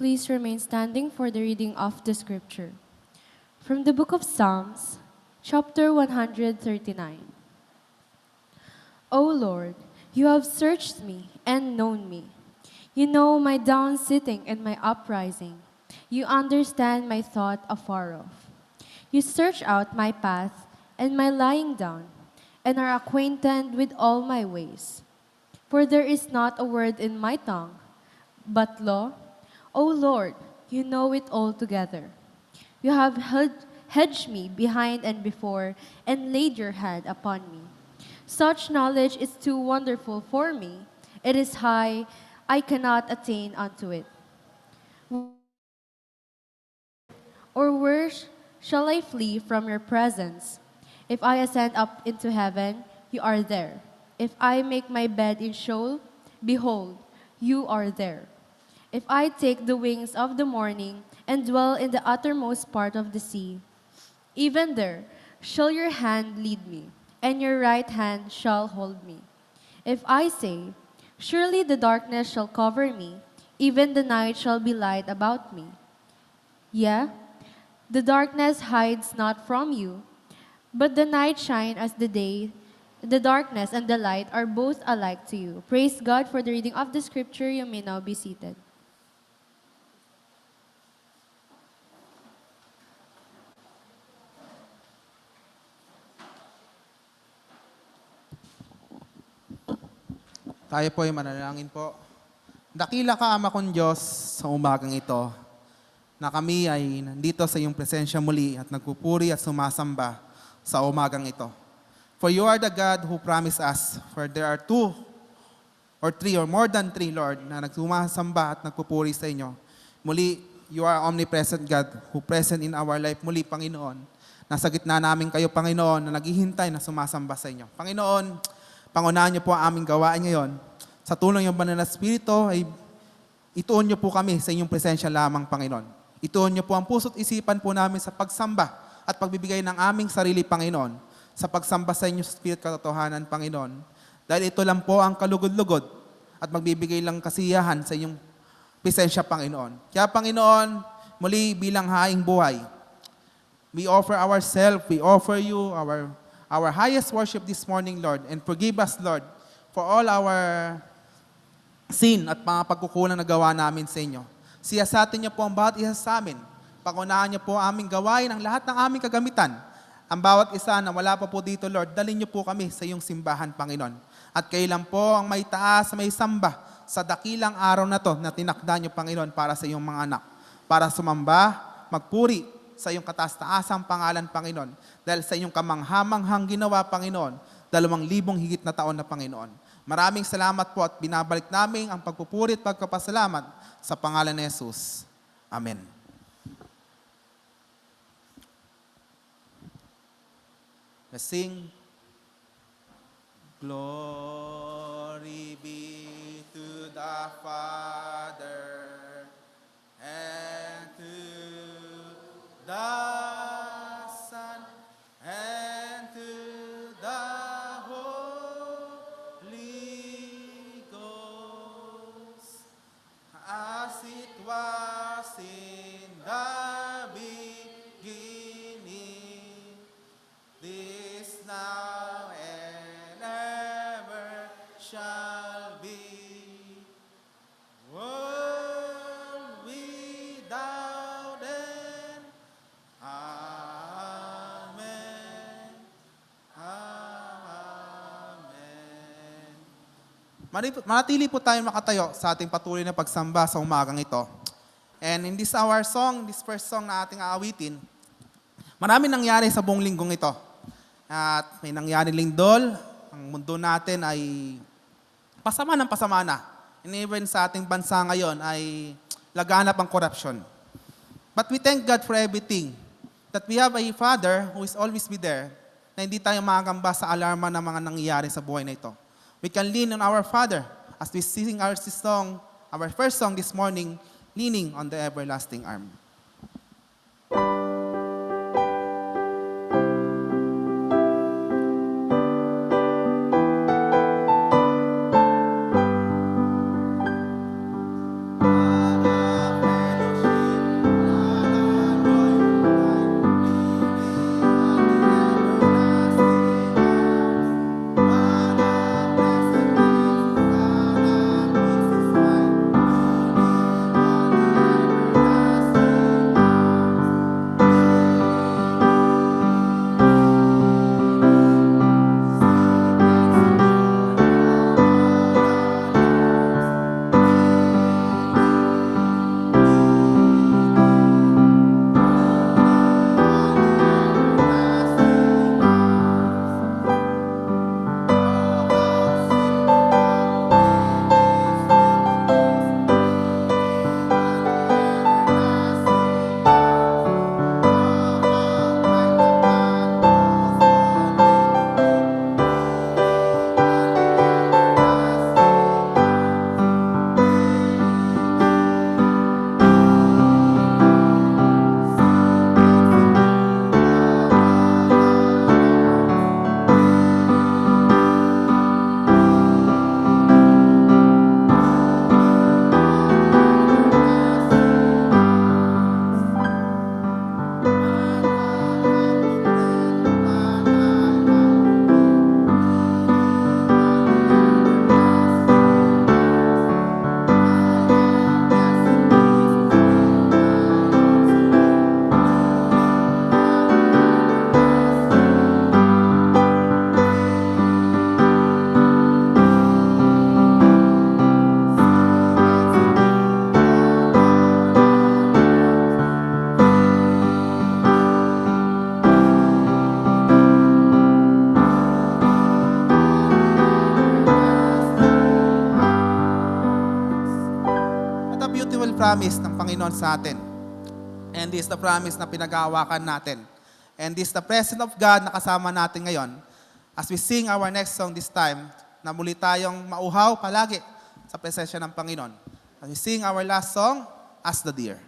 please remain standing for the reading of the scripture. From the book of Psalms, chapter 139. O Lord, you have searched me and known me. You know my down sitting and my uprising. You understand my thought afar off. You search out my path and my lying down, and are acquainted with all my ways. For there is not a word in my tongue, but law. O Lord, you know it altogether. You have hedged me behind and before, and laid your hand upon me. Such knowledge is too wonderful for me. It is high, I cannot attain unto it. Or where shall I flee from your presence? If I ascend up into heaven, you are there. If I make my bed in Sheol, behold, you are there. If I take the wings of the morning and dwell in the uttermost part of the sea, even there shall your hand lead me, and your right hand shall hold me. If I say, surely the darkness shall cover me, even the night shall be light about me. Yeah, the darkness hides not from you, but the night shine as the day. The darkness and the light are both alike to you. Praise God for the reading of the scripture. You may now be seated. Tayo po ay manalangin po. Dakila ka, Ama kong Diyos, sa umagang ito, na kami ay nandito sa iyong presensya muli at nagpupuri at sumasamba sa umagang ito. For you are the God who promised us, for there are two or three or more than three, Lord, na nagsumasamba at nagpupuri sa inyo. Muli, you are omnipresent God who present in our life. Muli, Panginoon, nasa gitna namin kayo, Panginoon, na naghihintay na sumasamba sa inyo. Panginoon, pangunahan niyo po ang aming gawain ngayon. Sa tulong ng Banal na Espiritu ay ituon niyo po kami sa inyong presensya lamang, Panginoon. Ituon niyo po ang puso't isipan po namin sa pagsamba at pagbibigay ng aming sarili, Panginoon, sa pagsamba sa inyo sa Spirit katotohanan, Panginoon. Dahil ito lang po ang kalugod-lugod at magbibigay lang kasiyahan sa inyong presensya, Panginoon. Kaya, Panginoon, muli bilang haing buhay, we offer ourselves, we offer you our highest worship this morning, Lord, and forgive us, Lord, for all our sin at mga pagkukulang na gawa namin sa inyo. Siyasatin niyo po ang bawat isa sa amin. Pangunahan niyo po aming gawain ang lahat ng aming kagamitan. Ang bawat isa na wala pa po dito, Lord, dalhin niyo po kami sa iyong simbahan, Panginoon. At kayo lang po ang may taas, may samba sa dakilang araw na to na tinakda niyo, Panginoon, para sa iyong mga anak. Para sumamba, magpuri sa iyong kataas-taasang pangalan, Panginoon. Dahil sa iyong kamanghamanghang ginawa, Panginoon, 2,000 higit na taon na, Panginoon. Maraming salamat po at binabalik namin ang pagpupuri at pagkapasalamat sa pangalan ni Jesus. Amen. Let's sing. Glory be to the Father and to the Son and to the Holy Ghost, as it was in the beginning, this now and ever shall be, world without end. Amen. Amen. Manatili po tayo makatayo sa ating patuloy na pagsamba sa umagang ito. And in this our song, this first song na ating aawitin, marami nangyari sa buong linggong ito. At may nangyari lindol, ang mundo natin ay pasama ng pasama na. And even sa ating bansa ngayon ay laganap ang korupsyon. But we thank God for everything. That we have a Father who is always be there, na hindi tayo makakamba sa alarma ng mga nangyayari sa buhay na ito. We can lean on our Father as we sing our song, our first song this morning, Leaning on the Everlasting Arm. the beautiful promise ng Panginoon sa atin. And this is the promise na pinag-aawakan natin. And this is the presence of God na kasama natin ngayon. As we sing our next song this time, na muli tayong mauhaw palagi sa presensya ng Panginoon. As we sing our last song, As the Deer.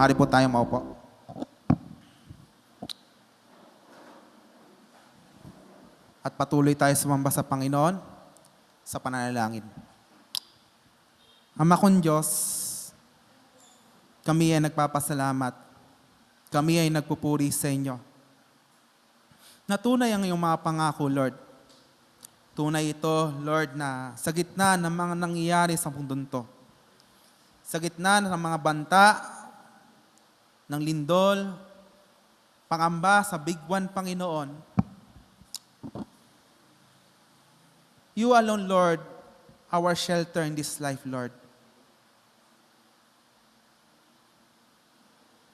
Maaari po tayong maupo. At patuloy tayo sumamba sa Panginoon sa pananalangin. Ama kong Diyos, kami ay nagpapasalamat. Kami ay nagpupuri sa inyo. Natunay ang iyong mga pangako, Lord. Tunay ito, Lord, na sa gitna ng mga nangyayari sa mundong to, sa gitna ng mga banta, ng lindol, pangamba sa bigwan, Panginoon, you alone, Lord, our shelter in this life, Lord.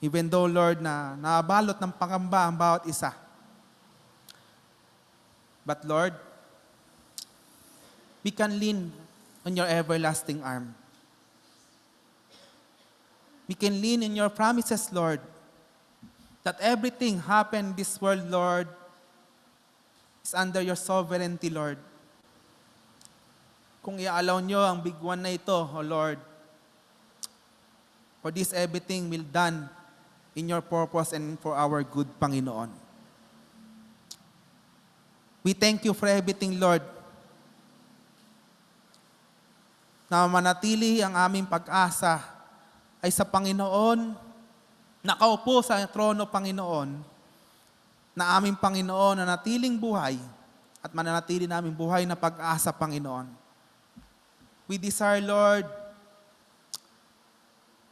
Even though, Lord, na naabalot ng pangamba ang bawat isa. But, Lord, we can lean on your everlasting arm. We can lean in your promises, Lord, that everything happened in this world, Lord, is under your sovereignty, Lord. Kung i-allow nyo ang big one na ito, O Lord, For this everything will done in your purpose and for our good, Panginoon. We thank you for everything, Lord, na manatili ang aming pag-asa ay sa Panginoon, nakaupo sa trono, Panginoon, na aming Panginoon na natiling buhay at mananatili namin buhay na pag-asa, Panginoon. We desire, Lord,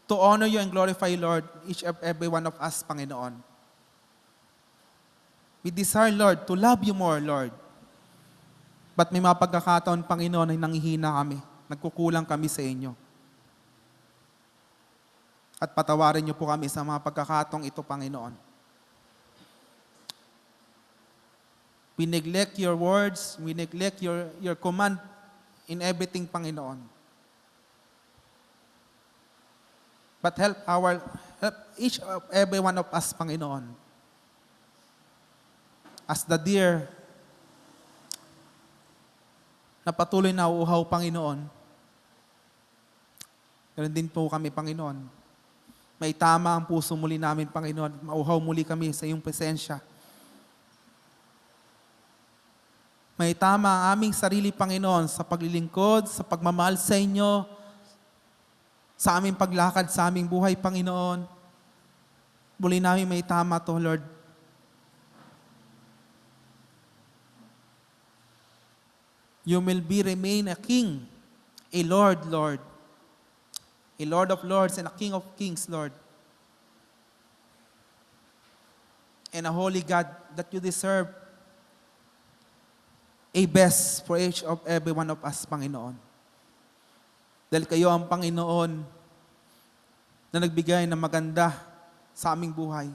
to honor you and glorify, Lord, each and every one of us, Panginoon. We desire, Lord, to love you more, Lord. But may mga pagkakataon, Panginoon, ay nanghihina kami. Nagkukulang kami sa inyo. At patawarin niyo po kami sa mga pagkakataong ito, Panginoon. We neglect your words, we neglect your command in everything, Panginoon. But help each of every one of us, Panginoon. As the deer na patuloy na uuhaw, Panginoon, ganoon din po kami, Panginoon. May tama ang puso muli namin, Panginoon. Mauhaw muli kami sa iyong presensya. May tama ang aming sarili, Panginoon, sa paglilingkod, sa pagmamahal sa inyo, sa aming paglakad, sa aming buhay, Panginoon. Muli namin may tama to, Lord. You will remain a king, a Lord, Lord. A Lord of lords and a King of kings, Lord. And a holy God that you deserve a best for each of every one of us, Panginoon. Dahil kayo ang Panginoon na nagbigay ng maganda sa aming buhay.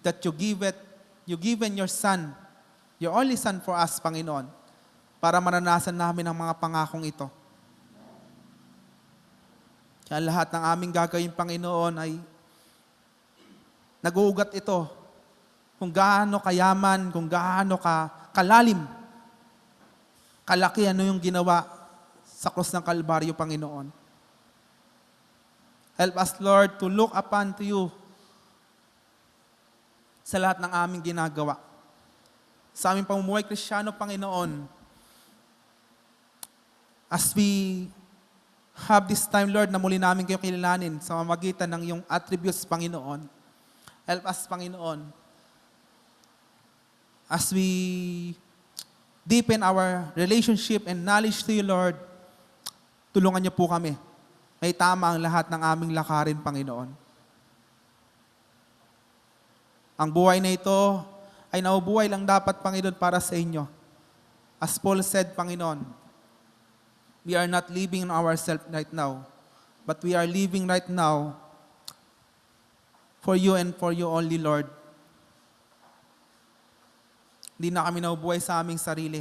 That you given your Son, your only Son for us, Panginoon, para maranasan namin ang mga pangakong ito. Kaya lahat ng aming gagawin, Panginoon, ay nag-uugat ito kung gaano kayaman, kung gaano kalalim, kalaki ano yung ginawa sa krus ng Kalbaryo, Panginoon. Help us, Lord, to look upon to you sa lahat ng aming ginagawa. Sa aming pamumuhay Kristiyano, Panginoon, as we have this time, Lord, na muli namin kayo kilalanin sa mamagitan ng iyong attributes, Panginoon. Help us, Panginoon, as we deepen our relationship and knowledge to you, Lord, tulungan niyo po kami. May tama ang lahat ng aming lakarin, Panginoon. Ang buhay na ito ay naubuhay lang dapat, Panginoon, para sa inyo. As Paul said, Panginoon, we are not living in ourselves right now, but we are living right now for you and for you only, Lord. Hindi na kami naubuhay sa aming sarili.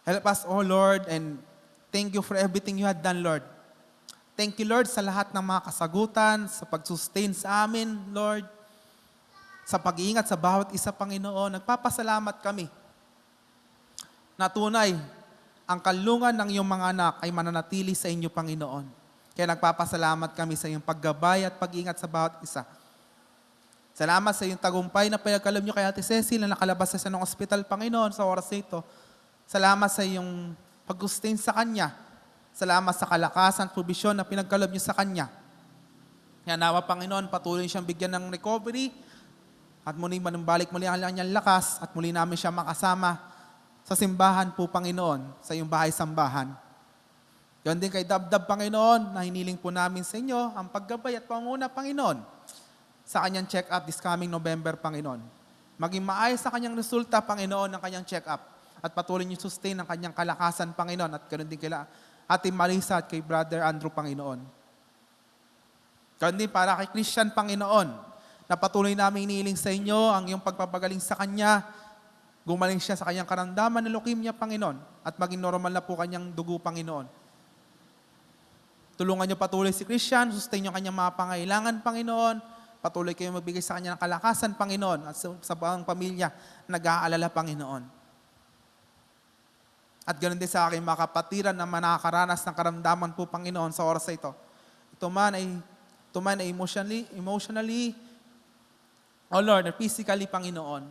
Help us, oh Lord, and thank you for everything you had done, Lord. Thank you, Lord, sa lahat ng mga kasagutan, sa pag-sustain sa amin, Lord, sa pag-iingat sa bawat isa, Panginoon. Nagpapasalamat kami na tunay, ang kalungan ng iyong mga anak ay mananatili sa inyo, Panginoon. Kaya nagpapasalamat kami sa iyong paggabay at pag-ingat sa bawat isa. Salamat sa iyong tagumpay na pinagkaloob niyo kay Ate Cecil na nakalabas sa ng ospital, Panginoon, sa oras nito. Salamat sa iyong pag-sustain sa kanya. Salamat sa kalakasan, provision na pinagkaloob niyo sa kanya. Kaya nawa, Panginoon, patuloy siyang bigyan ng recovery at muli manumbalik muli ang kanyang lakas at muli namin siya makasama sa simbahan po, Panginoon, sa iyong bahay-sambahan. Gayon din kay Dabdab, Panginoon, na hiniling po namin sa inyo ang paggabay at panguna, Panginoon, sa kanyang check-up this coming November, Panginoon. Maging maayos sa kanyang resulta, Panginoon, ng kanyang check-up at patuloy niyo sustain ang kanyang kalakasan, Panginoon, at gayon din kay Ate Marisa at kay Brother Andrew, Panginoon. Gayon din para kay Christian, Panginoon, na patuloy namin hiniling sa inyo ang iyong pagpapagaling sa kanya. Gumaling siya sa kanyang karamdaman na leukemia, Panginoon, at maging normal na po kanyang dugo, Panginoon. Tulungan niyo patuloy si Christian, sustain niyo kanyang mga pangailangan, Panginoon. Patuloy kayo magbigay sa kanya ng kalakasan, Panginoon, at sa buong pamilya nag-aalala, Panginoon. At ganoon din sa aking mga kapatiran na nakakaranas ng karamdaman po, Panginoon, sa oras na ito. Ito man ay emotionally, oh Lord, or physically, Panginoon.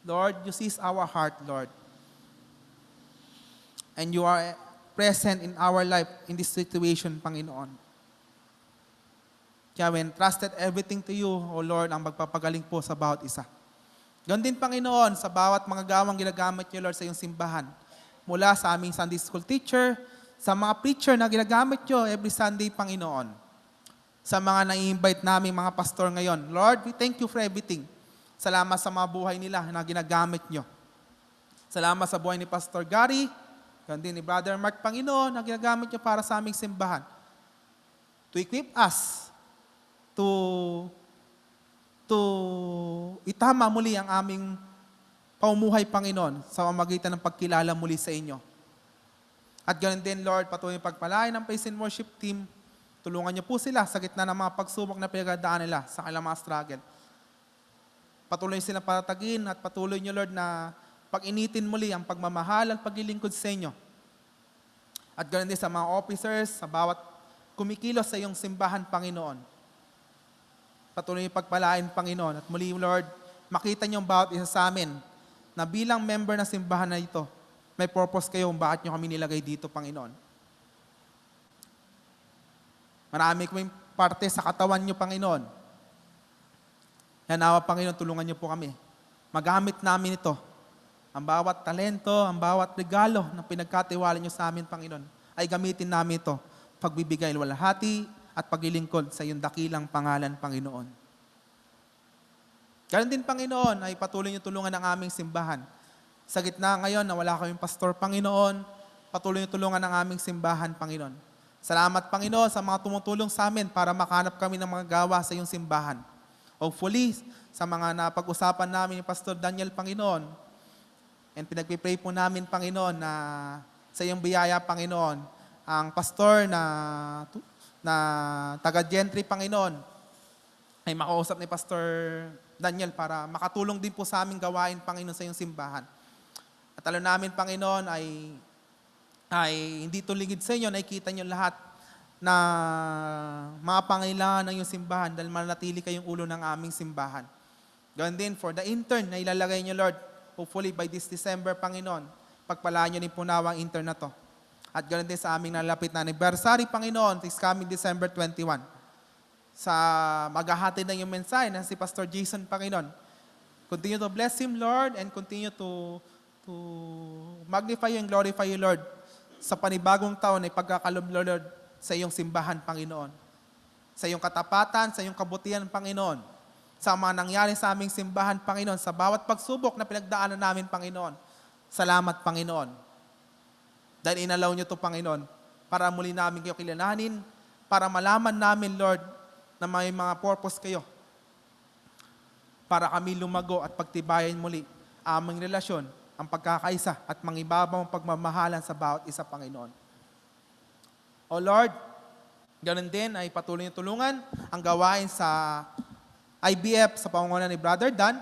Lord, you see our heart, Lord. And you are present in our life in this situation, Panginoon. Kaya we entrusted everything to you, O Lord, ang magpapagaling po sa bawat isa. Ganoon din, Panginoon, sa bawat mga gawang ginagamit niyo, Lord, sa iyong simbahan. Mula sa aming Sunday school teacher, sa mga preacher na ginagamit niyo every Sunday, Panginoon. Sa mga nai-invite namin mga pastor ngayon. Lord, we thank you for everything. Salamat sa mga buhay nila na ginagamit niyo. Salamat sa buhay ni Pastor Gary, ganoon din ni Brother Mark, Panginoon, na ginagamit niyo para sa aming simbahan. To equip us to itama muli ang aming pamumuhay, Panginoon, sa pamamagitan ng pagkilala muli sa inyo. At ganoon din, Lord, patuloy pagpalain ng praise and worship team. Tulungan niyo po sila sa gitna ng mga pagsubok na pinagdadaan nila sa kanilang mga struggle. Patuloy silang patatagin at patuloy niyo, Lord, na pag-initin muli ang pagmamahal at paglilingkod sa inyo. At ganoon din sa mga officers, sa bawat kumikilos sa iyong simbahan, Panginoon. Patuloy pagpalain, Panginoon. At muli, Lord, makita niyo ang bawat isa sa amin na bilang member ng simbahan na ito, may purpose kayo kung bakit niyo kami nilagay dito, Panginoon. Marami kaming parte sa katawan niyo, Panginoon. Yan, nawa, Panginoon, tulungan niyo po kami. Magamit namin ito. Ang bawat talento, ang bawat regalo na pinagkatiwala niyo sa amin, Panginoon, ay gamitin namin ito. Pagbibigay walhati at paglilingkod sa iyong dakilang pangalan, Panginoon. Ganon din, Panginoon, ay patuloy niyo tulungan ang aming simbahan. Sa gitna ngayon na wala kaming pastor, Panginoon, patuloy niyo tulungan ang aming simbahan, Panginoon. Salamat, Panginoon, sa mga tumutulong sa amin para makahanap kami ng mga gawa sa iyong simbahan. Hopefully, sa mga napag-usapan namin ni Pastor Daniel, Panginoon, and pinagpipray po namin, Panginoon, na sa iyong biyaya, Panginoon, ang pastor na taga-gentry, Panginoon, ay makausap ni Pastor Daniel para makatulong din po sa aming gawain, Panginoon, sa iyong simbahan. At alam namin, Panginoon, ay hindi tulingid sa inyo, nakikita niyo lahat na mga pangailangan ng iyong simbahan dahil manatili kayong ulo ng aming simbahan. Ganoon din for the intern na ilalagay niyo, Lord, hopefully by this December, Panginoon, pagpalaan niyo din po nawa ang intern na to. At ganoon din sa aming nalapit na anniversary, Panginoon, this coming December 21. Sa maghahatid ng iyong mensahe na si Pastor Jason, Panginoon. Continue to bless him, Lord, and continue to magnify and glorify you, Lord, sa panibagong taon ay pagkakalob, Lord, sa iyong simbahan, Panginoon. Sa iyong katapatan, sa iyong kabutihan, Panginoon. Sa mga nangyari sa aming simbahan, Panginoon, sa bawat pagsubok na pinagdaanan namin, Panginoon. Salamat, Panginoon. Dahil inalaw niyo ito, Panginoon, para muli namin kayo kilalanin, para malaman namin, Lord, na may mga purpose kayo. Para kami lumago at pagtibayan muli aming relasyon, ang pagkakaisa at mangibabang pagmamahalan sa bawat isa, Panginoon. O Lord, ganun din ay patuloy niyo tulungan ang gawain sa IBF sa pamumuno ni Brother Dan,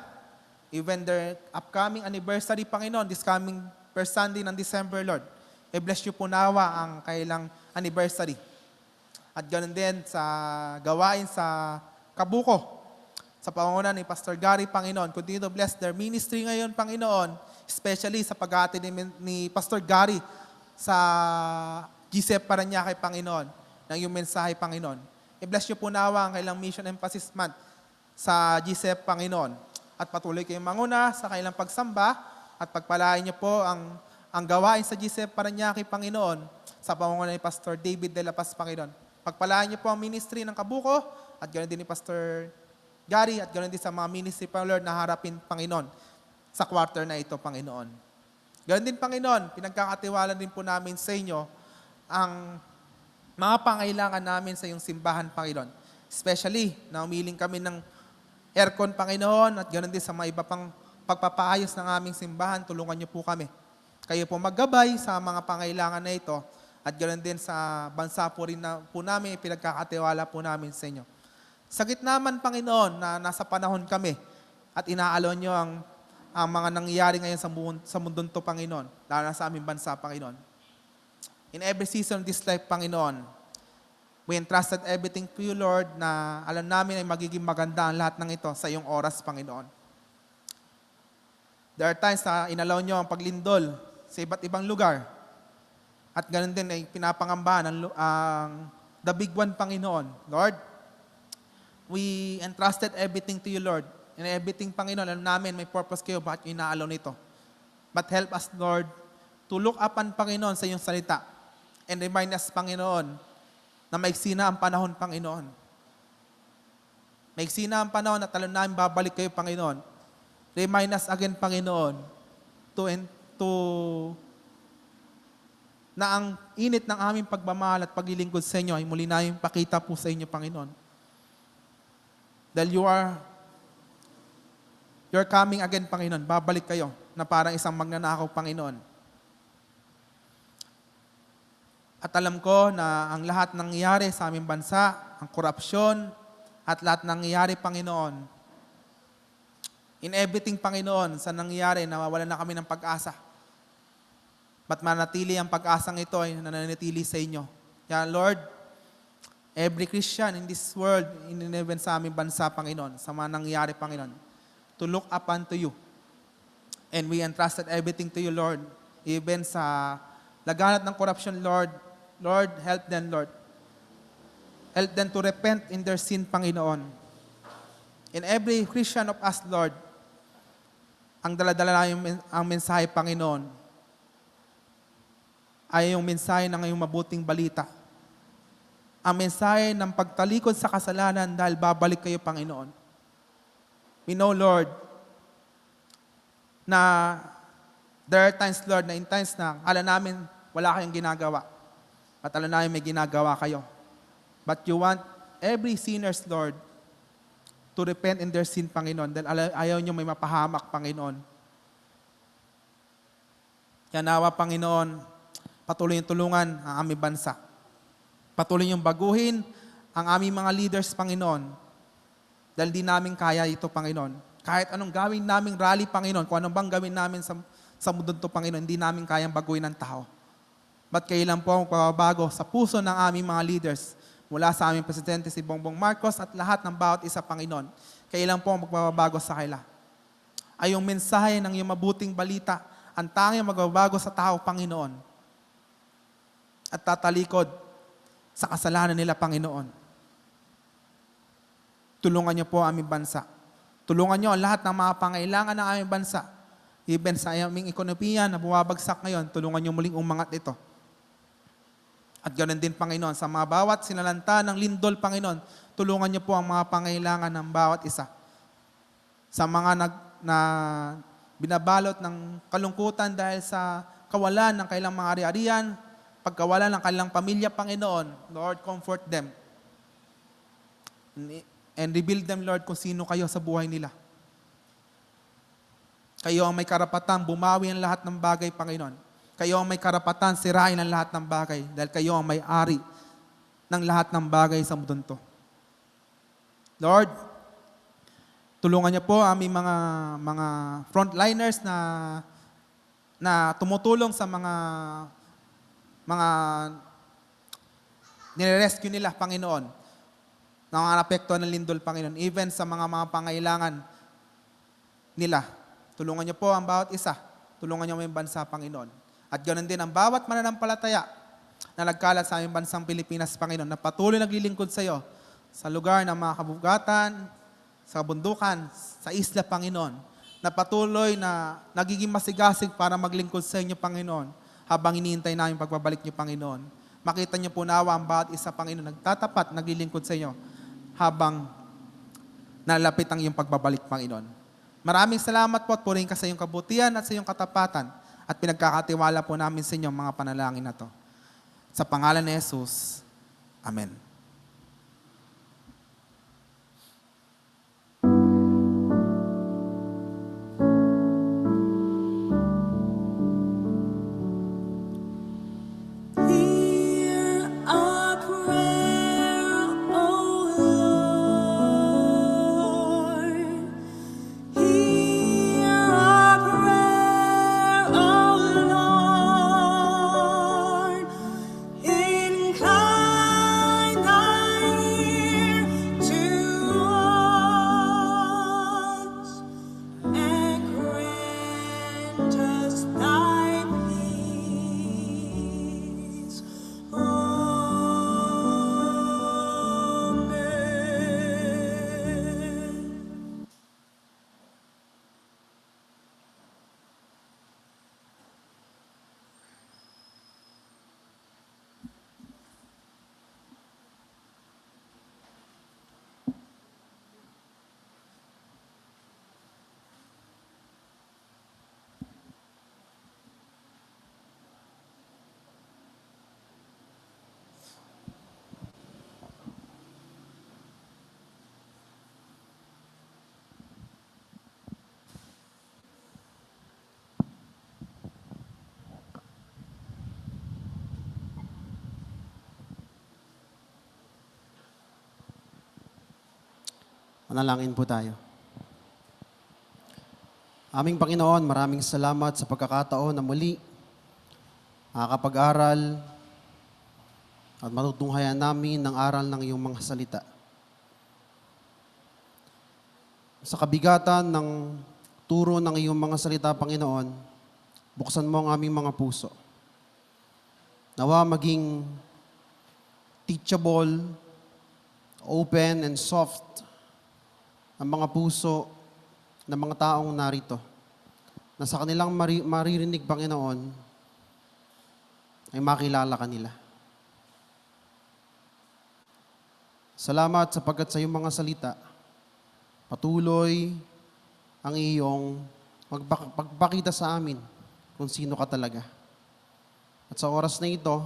even their upcoming anniversary, Panginoon, this coming first Sunday ng December, Lord. I-bless niyo po nawa ang kailang anniversary. At ganoon din sa gawain sa Kabuko, sa pamumuno ni Pastor Gary, Panginoon. Continue to bless their ministry ngayon, Panginoon, especially sa pag-aatid ni Pastor Gary sa GCEP Parañaque, Panginoon, ng iyong mensahe, Panginoon. I-bless niyo po nawa ang kailang Mission Emphasis Month sa GCEP, Panginoon. At patuloy kayong manguna sa kailang pagsamba at pagpalain niyo po ang gawain sa GCEP Parañaque, Panginoon, sa pamumuno ni Pastor David de la Paz, Panginoon. Pagpalain niyo po ang ministry ng Kabuko at ganoon din ni Pastor Gary at ganoon din sa mga ministry, Lord, na harapin, Panginoon, sa quarter na ito, Panginoon. Ganoon din, Panginoon, pinagkakatiwala din po namin sa inyo ang mga pangailangan namin sa iyong simbahan, Panginoon. Especially, na umiling kami ng aircon, Panginoon, at ganoon din sa mga iba pang pagpapaayos ng aming simbahan, tulungan niyo po kami. Kayo po maggabay sa mga pangailangan na ito, at ganoon din sa bansa po rin na po namin, pinagkakatiwala po namin sa inyo. Sa gitna man, Panginoon, na nasa panahon kami, at inaalaw niyo ang ang mga nangyayari ngayon sa mundong to, Panginoon, lalo na sa aming bansa, Panginoon. In every season of this life, Panginoon, we entrusted everything to you, Lord, na alam namin ay magiging maganda ang lahat ng ito sa iyong oras, Panginoon. There are times na inalaw nyo ang paglindol sa iba't ibang lugar. At ganoon din ay pinapangambahan ang the big one, Panginoon. Lord, we entrusted everything to you, Lord. And everything, Panginoon, alam namin may purpose kayo, bakit yung inaalaw nito. But help us, Lord, to look upon, Panginoon, sa iyong salita. And remind us, Panginoon, na maiksi na ang panahon, Panginoon. Maiksi na ang panahon at alam namin babalik kayo, Panginoon. Remind us again, Panginoon, na ang init ng aming pagmamahal at paglilingkod sa inyo ay muli namin pakita po sa inyo, Panginoon. Dahil you're coming again, Panginoon. Babalik kayo na parang isang magnanakaw, Panginoon. At alam ko na ang lahat ng nangyayari sa aming bansa, ang korupsyon, at lahat ng nangyayari, Panginoon, in everything, Panginoon, sa nangyayari, nawawalan na kami ng pag-asa. But manatili ang pag-asang ito ay nananatili sa inyo. Kaya, Lord, every Christian in this world, even sa aming bansa, Panginoon, sa mga nangyayari, Panginoon, to look up unto you. And we entrusted everything to you, Lord. Even sa laganat ng korupsyon, Lord, Lord, help them, Lord. Help them to repent in their sin, Panginoon. In every Christian of us, Lord, ang daladala namin ang mensahe, Panginoon, ay yung mensahe ng iyong mabuting balita. Ang mensahe ng pagtalikod sa kasalanan dahil babalik kayo, Panginoon. We know, Lord, na there are times, Lord, na in times na alam namin wala kayong ginagawa. At alam namin may ginagawa kayo. But you want every sinners, Lord, to repent in their sin, Panginoon. Dahil ayaw nyo may mapahamak, Panginoon. Kaya nawa, Panginoon, patuloy yung tulungan ang aming bansa. Patuloy yung baguhin ang aming mga leaders, Panginoon. Dahil di namin kaya ito, Panginoon. Kahit anong gawin naming rally, Panginoon, kung anong bang gawin namin sa mundo to, Panginoon, hindi namin kayang baguhin ng tao. But kailan po ang pagbabago sa puso ng aming mga leaders, mula sa aming Presidente si Bongbong Marcos at lahat ng bawat isa, Panginoon, kailan po ang magbabago sa kanila? Ay yung mensahe ng iyong mabuting balita, ang tanging magbabago sa tao, Panginoon. At tatalikod sa kasalanan nila, Panginoon. Tulungan niyo po ang aming bansa. Tulungan niyo ang lahat ng mga pangailangan ng aming bansa. Even sa aming ekonomiya na bumabagsak ngayon, tulungan niyo muling umangat ito. At ganoon din, Panginoon, sa mga bawat sinalanta ng lindol, Panginoon, tulungan niyo po ang mga pangailangan ng bawat isa. Sa mga na binabalot ng kalungkutan dahil sa kawalan ng kailang mga ari-arian, pagkawalan ng kanilang pamilya, Panginoon, Lord, comfort them. And reveal them, Lord, kung sino kayo sa buhay nila. Kayo ang may karapatan bumawi ang lahat ng bagay, Panginoon. Kayo ang may karapatan sirain ang lahat ng bagay dahil kayo ang may-ari ng lahat ng bagay sa mundong to. Lord, tulungan niyo po aming mga frontliners na tumutulong sa mga nire-rescue nila, Panginoon. Nanganapekto ng lindol, Panginoon. Even sa mga pangailangan nila. Tulungan niyo po ang bawat isa. Tulungan niyo ang bansa, Panginoon. At ganoon din ang bawat mananampalataya na nagkalat sa aming bansang Pilipinas, Panginoon, na patuloy naglilingkod sa iyo sa lugar ng mga kabugatan, sa bundukan, sa isla, Panginoon, na patuloy na nagiging masigasig para maglingkod sa inyo, Panginoon, habang iniintay namin pagbabalik niyo, Panginoon. Makita niyo po nawa ang bawat isa, Panginoon, nagtatapat, naglilingkod sa inyo, habang nalapit ang iyong pagbabalik, Panginoon. Maraming salamat po at purihin ka sa iyong kabutihan at sa iyong katapatan at pinagkakatiwala po namin sa inyong mga panalangin na to. Sa pangalan ni Jesus, Amen. Manalangin po tayo. Aming Panginoon, maraming salamat sa pagkakataon na muli makakapag-aral at matutunghayan namin ng aral ng iyong mga salita. Sa kabigatan ng turo ng iyong mga salita, Panginoon, buksan mo ang aming mga puso. Nawa maging teachable, open and soft ang mga puso ng mga taong narito, na sa kanilang maririnig, Panginoon, ay makilala kanila. Salamat sapagkat sa iyong mga salita, patuloy ang iyong magpakita sa amin kung sino ka talaga. At sa oras na ito,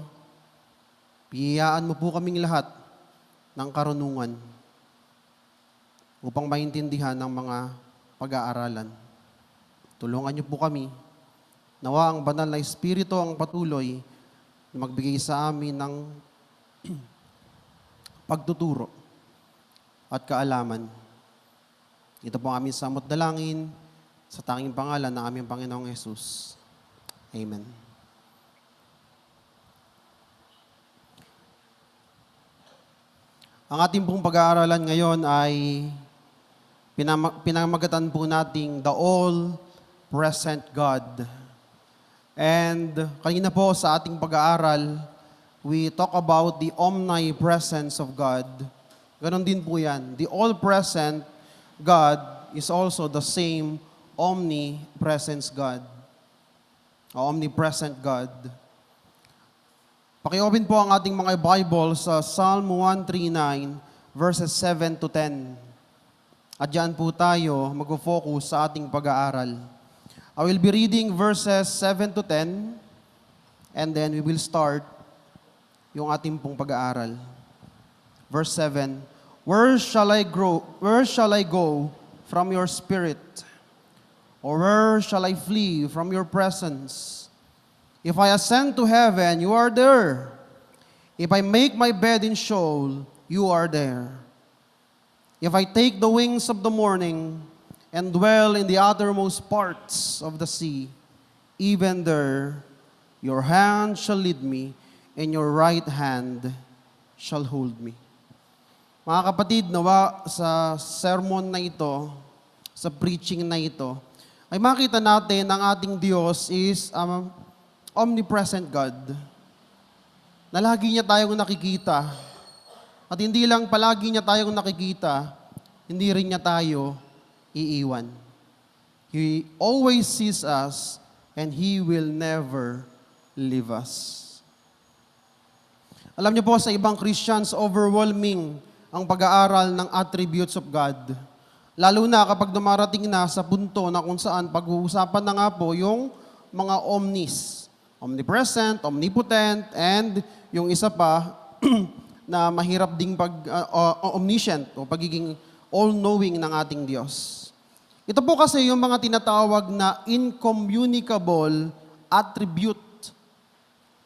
biyayaan mo po kaming lahat ng karunungan upang maintindihan ng mga pag-aaralan. Tulungan niyo po kami. Nawa ang banal na Espiritu ang patuloy na magbigay sa amin ng pagtuturo at kaalaman. Ito po ang aming samot dalangin sa tanging pangalan ng aming Panginoong Yesus. Amen. Ang ating pong pag-aaralan ngayon ay pinamagatan po nating The All-Present God. And kanina po sa ating pag-aaral, we talk about the omnipresence of God. Ganon din po yan. The all-present God is also the same omnipresence God. O omnipresent God. Paki-open po ang ating mga Bible sa Psalm 139 verses 7 to 10. At dyan po tayo mag-focus sa ating pag-aaral. I will be reading verses 7 to 10 and then we will start yung ating pong pag-aaral. Verse 7, Where shall I go from your spirit? Or where shall I flee from your presence? If I ascend to heaven, you are there. If I make my bed in Sheol, you are there. If I take the wings of the morning and dwell in the uttermost parts of the sea, even there your hand shall lead me, and your right hand shall hold me. Mga kapatid, nawa sa sermon na ito, sa preaching na ito, ay makita natin ang ating Diyos is omnipresent God. Na lagi niya tayong nakikita. At hindi lang palagi niya tayong nakikita, hindi rin niya tayo iiwan. He always sees us and He will never leave us. Alam niyo po, sa ibang Christians, overwhelming ang pag-aaral ng attributes of God. Lalo na kapag dumarating na sa punto na kung saan pag-uusapan na nga po yung mga omnis. Omnipresent, omnipotent, and yung isa pa na mahirap ding omniscient o pagiging all-knowing ng ating Diyos. Ito po kasi yung mga tinatawag na incommunicable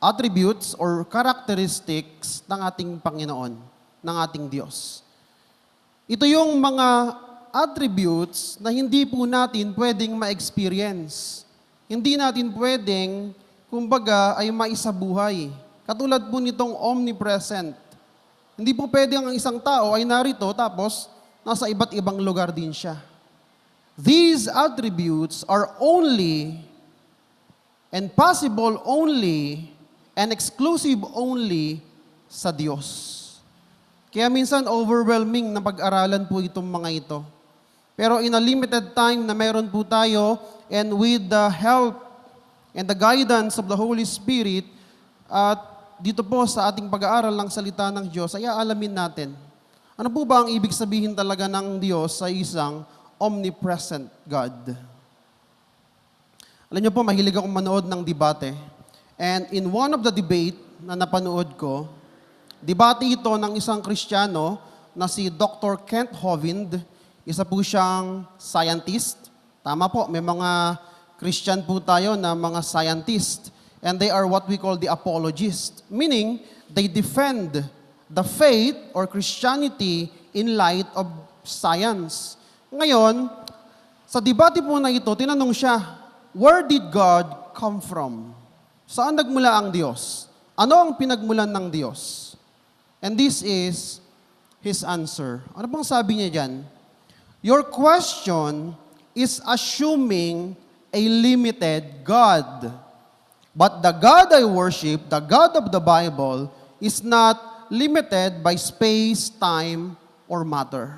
attributes or characteristics ng ating Panginoon, ng ating Diyos. Ito yung mga attributes na hindi po natin pwedeng ma-experience. Hindi natin pwedeng, kumbaga, ay maisabuhay. Katulad po nitong omnipresent. Hindi po pwede ang isang tao ay narito tapos nasa iba't ibang lugar din siya. These attributes are only and possible only and exclusive only sa Diyos. Kaya minsan overwhelming na pag-aralan po itong mga ito. Pero in a limited time na meron po tayo and with the help and the guidance of the Holy Spirit at dito po sa ating pag-aaral ng salita ng Diyos ay aalamin natin. Ano po ba ang ibig sabihin talaga ng Diyos sa isang omnipresent God? Alam niyo po, mahilig akong manood ng debate. And in one of the debate na napanood ko, debate ito ng isang Kristiyano na si Dr. Kent Hovind. Isa po siyang scientist. Tama po, may mga Christian po tayo na mga scientist. And they are what we call the apologists. Meaning, they defend the faith or Christianity in light of science. Ngayon, sa debate po na ito, tinanong siya, where did God come from? Saan nagmula ang Diyos? Ano ang pinagmulan ng Diyos? And this is his answer. Ano bang sabi niya dyan? Your question is assuming a limited God. But the God I worship, the God of the Bible, is not limited by space, time, or matter.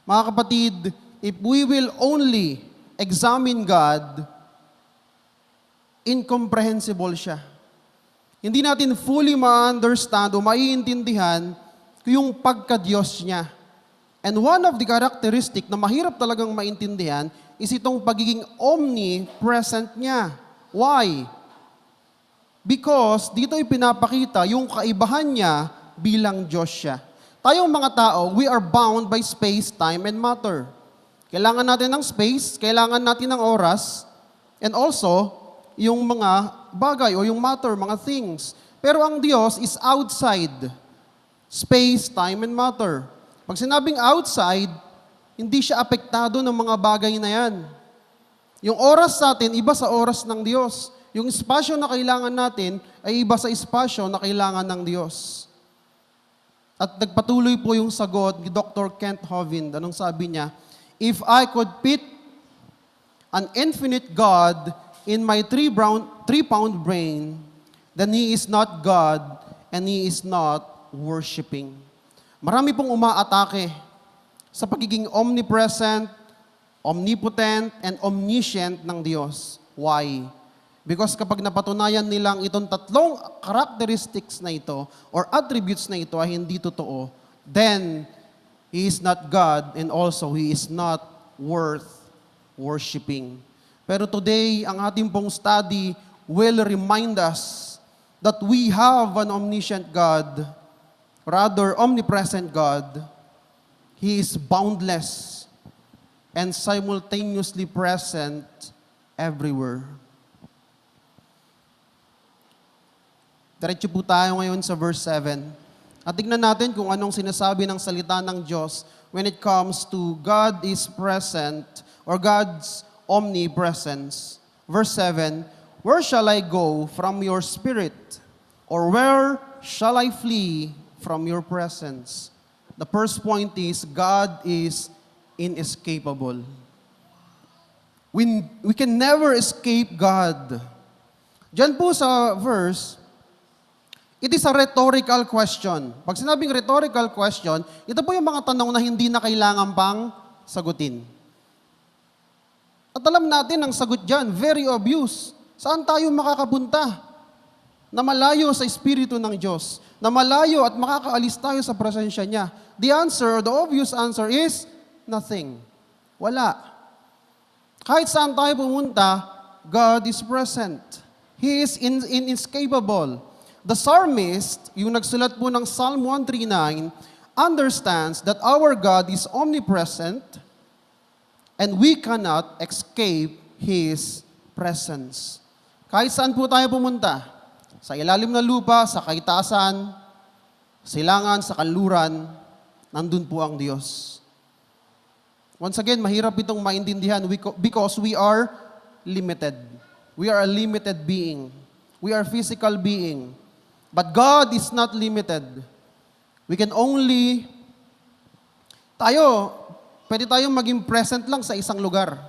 Mga kapatid, if we will only examine God, incomprehensible siya. Hindi natin fully ma-understand o maiintindihan yung pagka-Diyos niya. And one of the characteristic na mahirap talagang maintindihan is itong pagiging omnipresent niya. Why? Because dito ipinapakita yung kaibahan niya bilang Diyos siya. Tayong mga tao, we are bound by space, time, and matter. Kailangan natin ng space, kailangan natin ng oras, and also, yung mga bagay o yung matter, mga things. Pero ang Diyos is outside space, time, and matter. Pag sinabing outside, hindi siya apektado ng mga bagay na yan. Yung oras sa atin, iba sa oras ng Diyos. Yung espasyo na kailangan natin ay iba sa espasyo na kailangan ng Diyos. At nagpatuloy po yung sagot ni Dr. Kent Hovind. Anong sabi niya? If I could pit an infinite God in my 3-pound brain, then He is not God and He is not worshiping. Marami pong umaatake sa pagiging omnipresent, omnipotent, and omniscient ng Diyos. Why? Because kapag napatunayan nilang itong tatlong characteristics na ito or attributes na ito ay hindi totoo, then He is not God and also He is not worth worshiping. Pero today, ang ating pong study will remind us that we have an omniscient God, rather omnipresent God. He is boundless and simultaneously present everywhere. Diretso po tayo ngayon sa verse 7. At tignan natin kung anong sinasabi ng salita ng Diyos when it comes to God is present or God's omnipresence. Verse 7, where shall I go from your spirit? Or where shall I flee from your presence? The first point is, God is inescapable. We can never escape God. Diyan po sa verse, it is a rhetorical question. Pag sinabing rhetorical question, ito po yung mga tanong na hindi na kailangan pang sagutin. At alam natin ang sagot dyan, very obvious. Saan tayo makakapunta? Na malayo sa Espiritu ng Diyos. Na malayo at makakaalis tayo sa presensya niya. The answer, the obvious answer is nothing. Wala. Kahit saan tayo pumunta, God is present. He is inescapable. The psalmist, yung nagsulat po ng Psalm 139, understands that our God is omnipresent and we cannot escape His presence. Kahit saan po tayo pumunta, sa ilalim ng lupa, sa kaitaasan, silangan, sa kanluran, nandun po ang Diyos. Once again, mahirap itong maintindihan because we are limited. We are a limited being. We are physical being. But God is not limited. We can only, pwede tayong maging present lang sa isang lugar.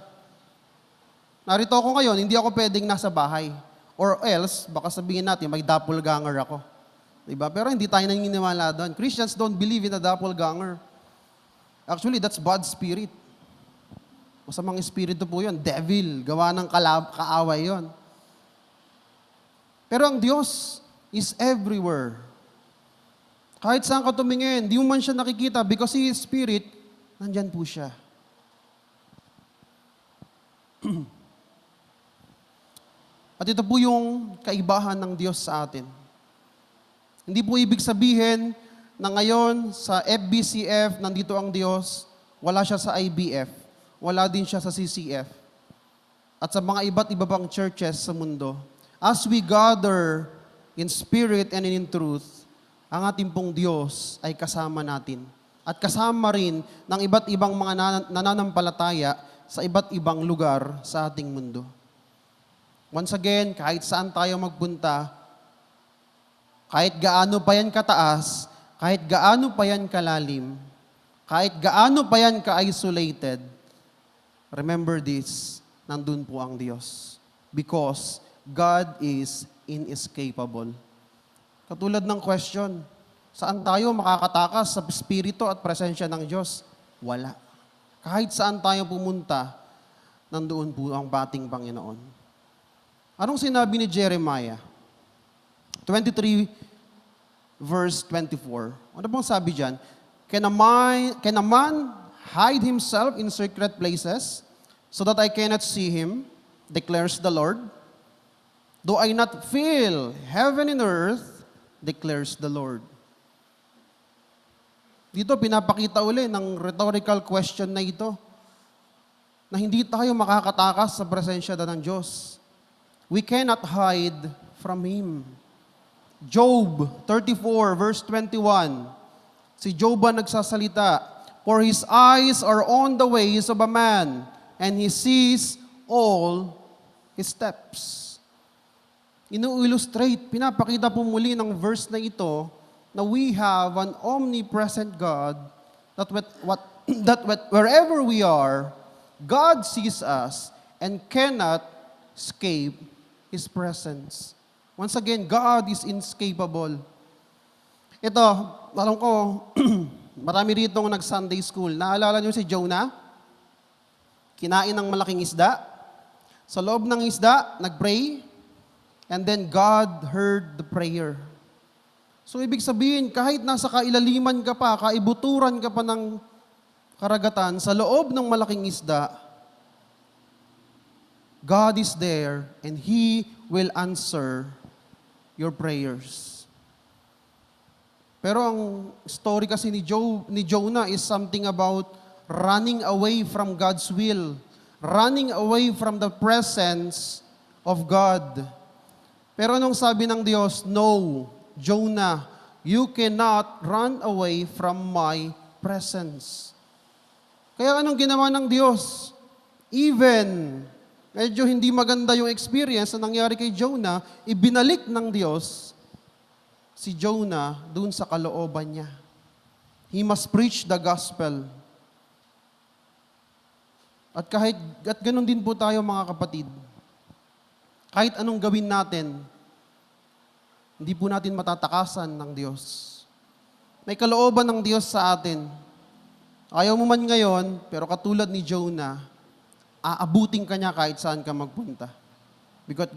Narito ako ngayon, hindi ako pwedeng nasa bahay. Or else, baka sabihin natin, may doppelganger ako. Diba? Pero hindi tayo naniniwala doon. Christians don't believe in a doppelganger. Actually, that's bad spirit. Masamang espiritu po yun. Devil. Gawa ng kaaway yun. Pero ang Diyos is everywhere. Kahit saan ka tumingin, di mo man siya nakikita because He is Spirit, nandyan po siya. At ito po yung kaibahan ng Diyos sa atin. Hindi po ibig sabihin na ngayon sa FBCF, nandito ang Diyos, wala siya sa IBF, wala din siya sa CCF, at sa mga iba't iba pang churches sa mundo. As we gather in spirit and in truth, ang ating pong Diyos ay kasama natin. at kasama rin ng iba't ibang mga nananampalataya sa iba't ibang lugar sa ating mundo. Once again, kahit saan tayo magpunta, kahit gaano pa yan kataas, kahit gaano pa yan kalalim, kahit gaano pa yan ka-isolated, remember this, nandun po ang Diyos. Because God is inescapable. Katulad ng question, saan tayo makakatakas sa Espiritu at presensya ng Diyos? Wala. Kahit saan tayo pumunta, nandoon po ang ating Panginoon. Anong sinabi ni Jeremiah? 23 verse 24. Ano bang sabi dyan? Can a man hide himself in secret places so that I cannot see him, declares the Lord? Do I not feel heaven and earth, declares the Lord. Dito pinapakita uli ng rhetorical question na ito na hindi tayo makakatakas sa presensya ng Diyos. We cannot hide from Him. Job 34 verse 21. Si Job ang nagsasalita, for his eyes are on the ways of a man, and he sees all his steps. Inu-illustrate, pinapakita po muli ng verse na ito na we have an omnipresent God that wherever we are, God sees us and cannot escape His presence. Once again, God is inescapable. Ito, alam ko, marami rito nag-Sunday school. Naalala niyo si Jonah? Kinain ng malaking isda. Sa loob ng isda, nag-pray. And then God heard the prayer. So ibig sabihin, kahit nasa kailaliman ka pa, kaibuturan ka pa ng karagatan, sa loob ng malaking isda, God is there and He will answer your prayers. Pero ang story kasi ni Jonah is something about running away from God's will, running away from the presence of God. Pero anong sabi ng Diyos? No, Jonah, you cannot run away from my presence. Kaya anong ginawa ng Diyos? Even medyo hindi maganda yung experience na nangyari kay Jonah, ibinalik ng Diyos si Jonah dun sa kalooban niya. He must preach the gospel. At ganun din po tayo mga kapatid. Kahit anong gawin natin, hindi po natin matatakasan ng Diyos. May kalooban ng Diyos sa atin. Ayaw mo man ngayon, pero katulad ni Jonah, aabutin ka niya kahit saan ka magpunta.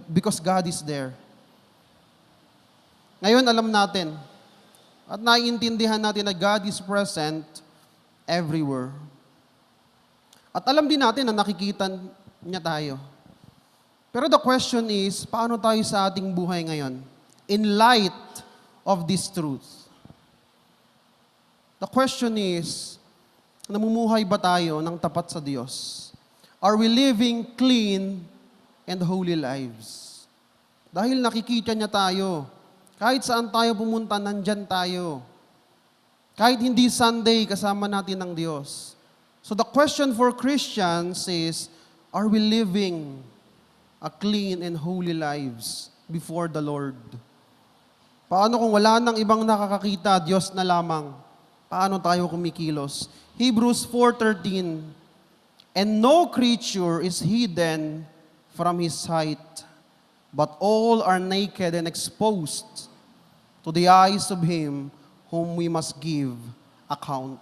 Because God is there. Ngayon, alam natin, at naiintindihan natin na God is present everywhere. At alam din natin na nakikita niya tayo. Pero the question is, paano tayo sa ating buhay ngayon? In light of this truth. The question is, namumuhay ba tayo ng tapat sa Diyos? Are we living clean and holy lives? Dahil nakikita niya tayo. Kahit saan tayo pumunta, nandyan tayo. Kahit hindi Sunday, kasama natin ang Diyos. So the question for Christians is, are we living a clean and holy lives before the Lord? Paano kung wala nang ibang nakakakita, Diyos na lamang? Paano tayo kumikilos? Hebrews 4:13, and no creature is hidden from His sight, but all are naked and exposed to the eyes of Him whom we must give account.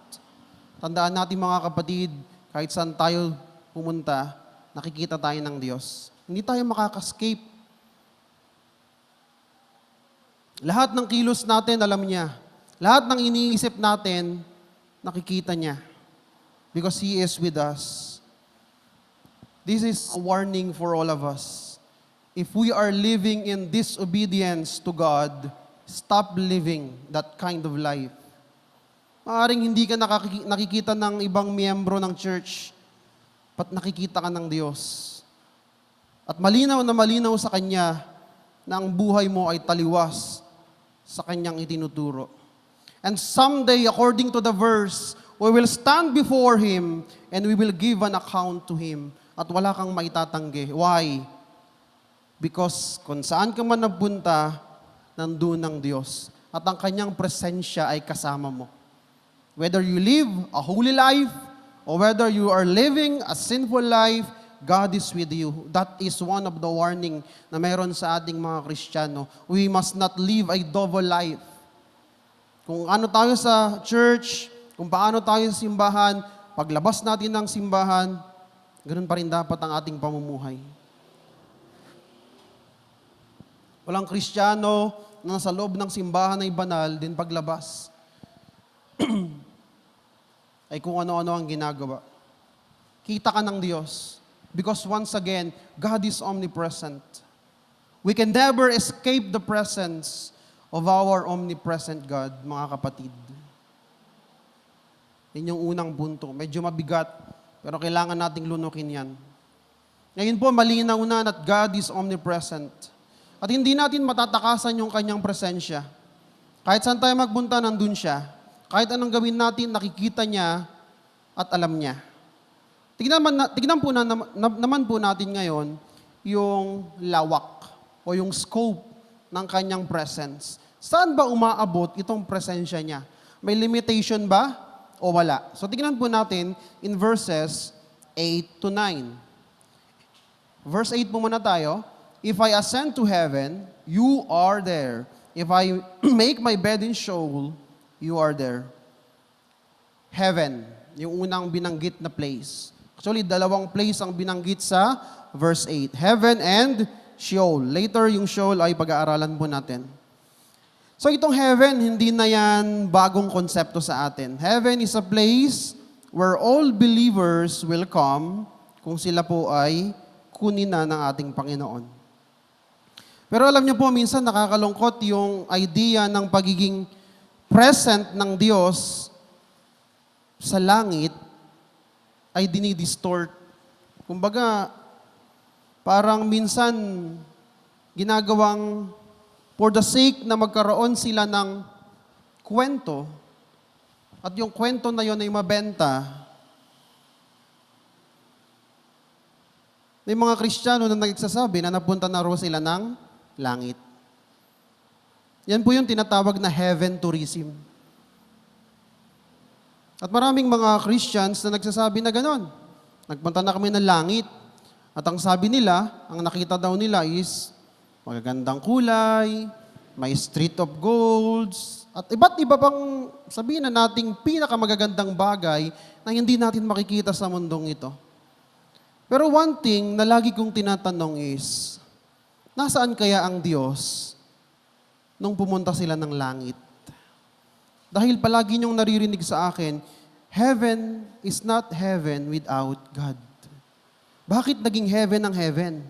Tandaan natin mga kapatid, kahit saan tayo pumunta, nakikita tayo ng Diyos. Hindi tayo makaka-escape. Lahat ng kilos natin, alam niya. Lahat ng iniisip natin, nakikita niya. Because He is with us. This is a warning for all of us. If we are living in disobedience to God, stop living that kind of life. Maaring hindi ka nakikita ng ibang miyembro ng church, but nakikita ka ng Diyos. At malinaw na malinaw sa Kanya na ang buhay mo ay taliwas sa Kanyang itinuturo. And someday, according to the verse, we will stand before Him and we will give an account to Him. At wala kang maitatanggi. Why? Because kung saan ka man nagpunta, nandun ang Diyos. At ang kanyang presensya ay kasama mo. Whether you live a holy life or whether you are living a sinful life, God is with you. That is one of the warning na meron sa ating mga Kristiyano. We must not live a double life. Kung ano tayo sa church, kung paano tayo sa simbahan, paglabas natin ng simbahan, ganoon pa rin dapat ang ating pamumuhay. Walang Kristiyano na sa loob ng simbahan ay banal, din paglabas ay kung ano-ano ang ginagawa. Kita ka ng Diyos. Because once again, God is omnipresent. We can never escape the presence of our omnipresent God, mga kapatid. Yan yung unang punto. Medyo mabigat, pero kailangan nating lunukin yan. Ngayon po, malinaw na that God is omnipresent. At hindi natin matatakasan yung kanyang presensya. Kahit saan tayo magpunta, nandun siya. Kahit anong gawin natin, nakikita niya at alam niya. Tignan po naman po natin ngayon yung lawak o yung scope ng kanyang presence. Saan ba umaabot itong presensya niya? May limitation ba o wala? So tignan po natin in verses 8 to 9. Verse 8 po muna tayo. If I ascend to heaven, you are there. If I make my bed in Sheol, you are there. Heaven, yung unang binanggit na place. Actually, dalawang place ang binanggit sa verse 8. Heaven and Sheol. Later, yung Sheol ay pag-aaralan po natin. So itong heaven, hindi na yan bagong konsepto sa atin. Heaven is a place where all believers will come kung sila po ay kunin na ng ating Panginoon. Pero alam niyo po, minsan nakakalungkot yung idea ng pagiging present ng Diyos sa langit ay dinidistort. Kumbaga, parang minsan ginagawang for the sake na magkaroon sila ng kwento at yung kwento na yon ay mabenta. May mga Kristiyano na nagsasabi na napunta na raw sila ng langit. Yan po yung tinatawag na heaven tourism. At maraming mga Christians na nagsasabi na ganon. Nagpunta na kami ng langit. At ang sabi nila, ang nakita daw nila is magagandang kulay, may street of golds, at iba't iba pang sabihin na nating pinakamagagandang bagay na hindi natin makikita sa mundong ito. Pero one thing na lagi kong tinatanong is, nasaan kaya ang Diyos nung pumunta sila ng langit? Dahil palagi niyong naririnig sa akin, heaven is not heaven without God. Bakit naging heaven ang heaven?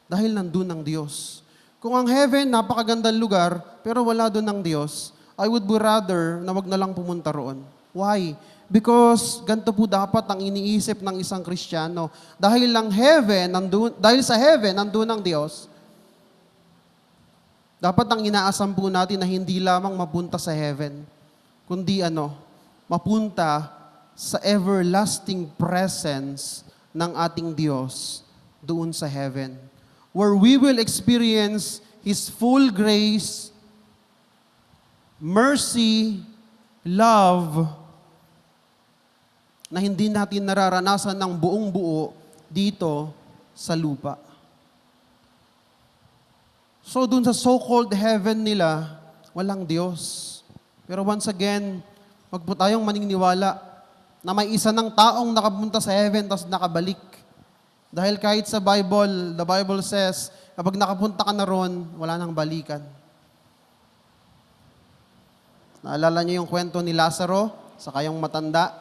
Dahil nandun ang Diyos. Kung ang heaven, napakagandang lugar, pero wala doon ang Diyos, I would be rather na wag na lang pumunta roon. Why? Because ganito po dapat ang iniisip ng isang Kristiyano. Dahil sa heaven, nandun ang Diyos, dapat ang inaasam po natin na hindi lamang mapunta sa heaven, kundi mapunta sa everlasting presence ng ating Diyos doon sa heaven, where we will experience His full grace, mercy, love, na hindi natin nararanasan ng buong buo dito sa lupa. So doon sa so-called heaven nila, walang Diyos. Pero once again, wag po tayong maniniwala na may isa ng taong nakapunta sa heaven tapos nakabalik. Dahil kahit sa Bible, the Bible says, kapag nakapunta ka na ron, wala nang balikan. Naalala niyo yung kwento ni Lazaro, saka yung matanda,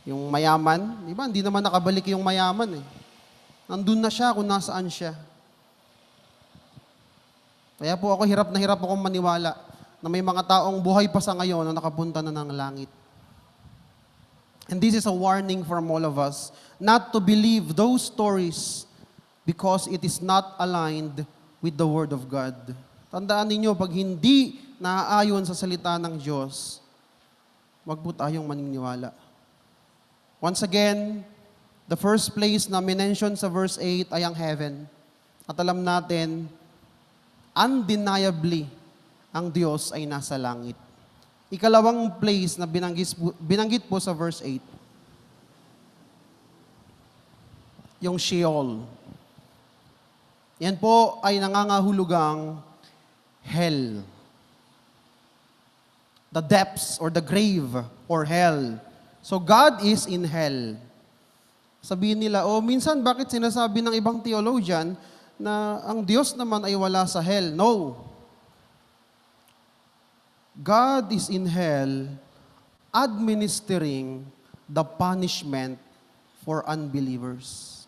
yung mayaman. Diba? Hindi naman nakabalik yung mayaman eh. Nandun na siya kung nasaan siya. Kaya po ako hirap na hirap akong maniwala na may mga taong buhay pa sa ngayon na nakapunta na ng langit. And this is a warning from all of us not to believe those stories because it is not aligned with the Word of God. Tandaan ninyo, pag hindi naaayon sa salita ng Diyos, wag po tayong maniniwala. Once again, the first place na minention sa verse 8 ay ang heaven. At alam natin, undeniably, ang Diyos ay nasa langit. Ikalawang place na binanggit po sa verse 8, yung Sheol. Yan po ay nangangahulugang hell. The depths or the grave or hell. So God is in hell. Sabihin nila, minsan bakit sinasabi ng ibang theologian na ang Diyos naman ay wala sa hell? No. God is in hell administering the punishment for unbelievers.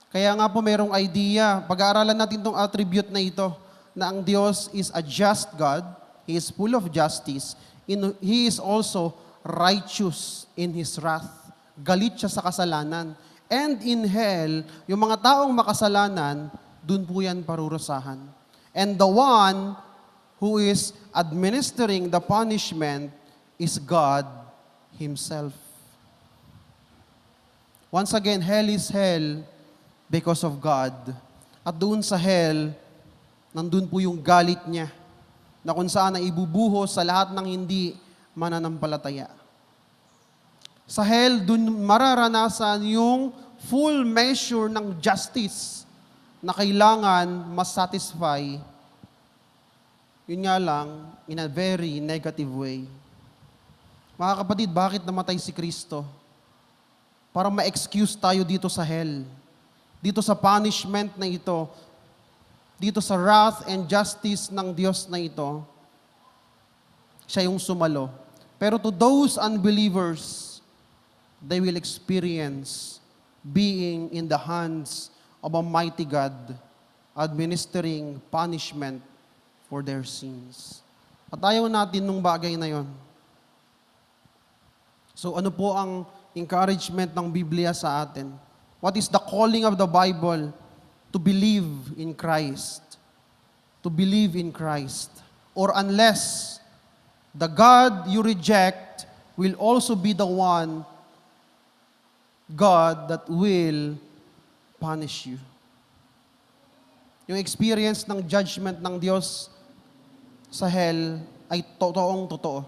Kaya nga po mayroong idea, pag-aaralan natin itong attribute na ito, na ang Diyos is a just God, He is full of justice, He is also righteous in His wrath. Galit siya sa kasalanan. And in hell, yung mga taong makasalanan, dun po yan parurusahan. And the one who is administering the punishment is God Himself. Once again, hell is hell because of God. At doon sa hell, nandun po yung galit niya, na kung saan na ibubuhos sa lahat ng hindi mananampalataya. Sa hell, dun mararanasan yung full measure ng justice na kailangan masatisfy. Yun nga lang, in a very negative way. Mga kapatid, bakit namatay si Kristo? Para ma-excuse tayo dito sa hell. Dito sa punishment na ito. Dito sa wrath and justice ng Diyos na ito. Siya yung sumalo. Pero to those unbelievers, they will experience being in the hands of a mighty God, administering punishment for their sins. At ayaw natin nung bagay na yon. So ano po ang encouragement ng Biblia sa atin? What is the calling of the Bible? To believe in Christ. To believe in Christ. Or unless the God you reject will also be the one God that will punish you. Yung experience ng judgment ng Diyos sa hell ay totoong totoo.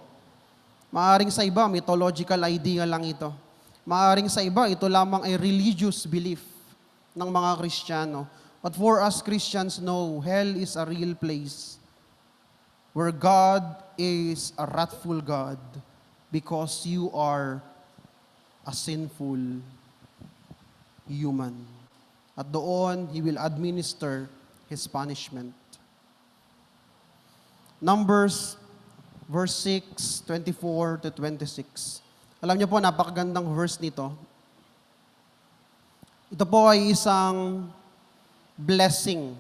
Maaring sa iba, mythological idea lang ito. Maaring sa iba, ito lamang ay religious belief ng mga Kristiyano. But for us Christians, no, hell is a real place where God is a wrathful God because you are a sinful human. At doon, He will administer His punishment. Numbers, verse 6, 24 to 26. Alam niyo po, napakagandang verse nito. Ito po ay isang blessing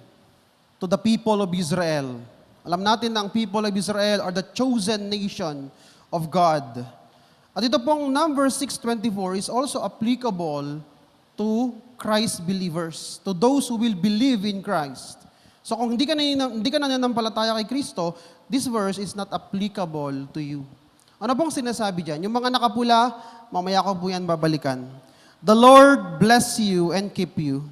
to the people of Israel. Alam natin na ang people of Israel are the chosen nation of God. At ito pong number 6:24 is also applicable to Christ believers, to those who will believe in Christ. So kung hindi ka nananampalataya kay Kristo, this verse is not applicable to you. Ano pong sinasabi dyan? Yung mga nakapula, mamaya ko po yan babalikan. The Lord bless you and keep you.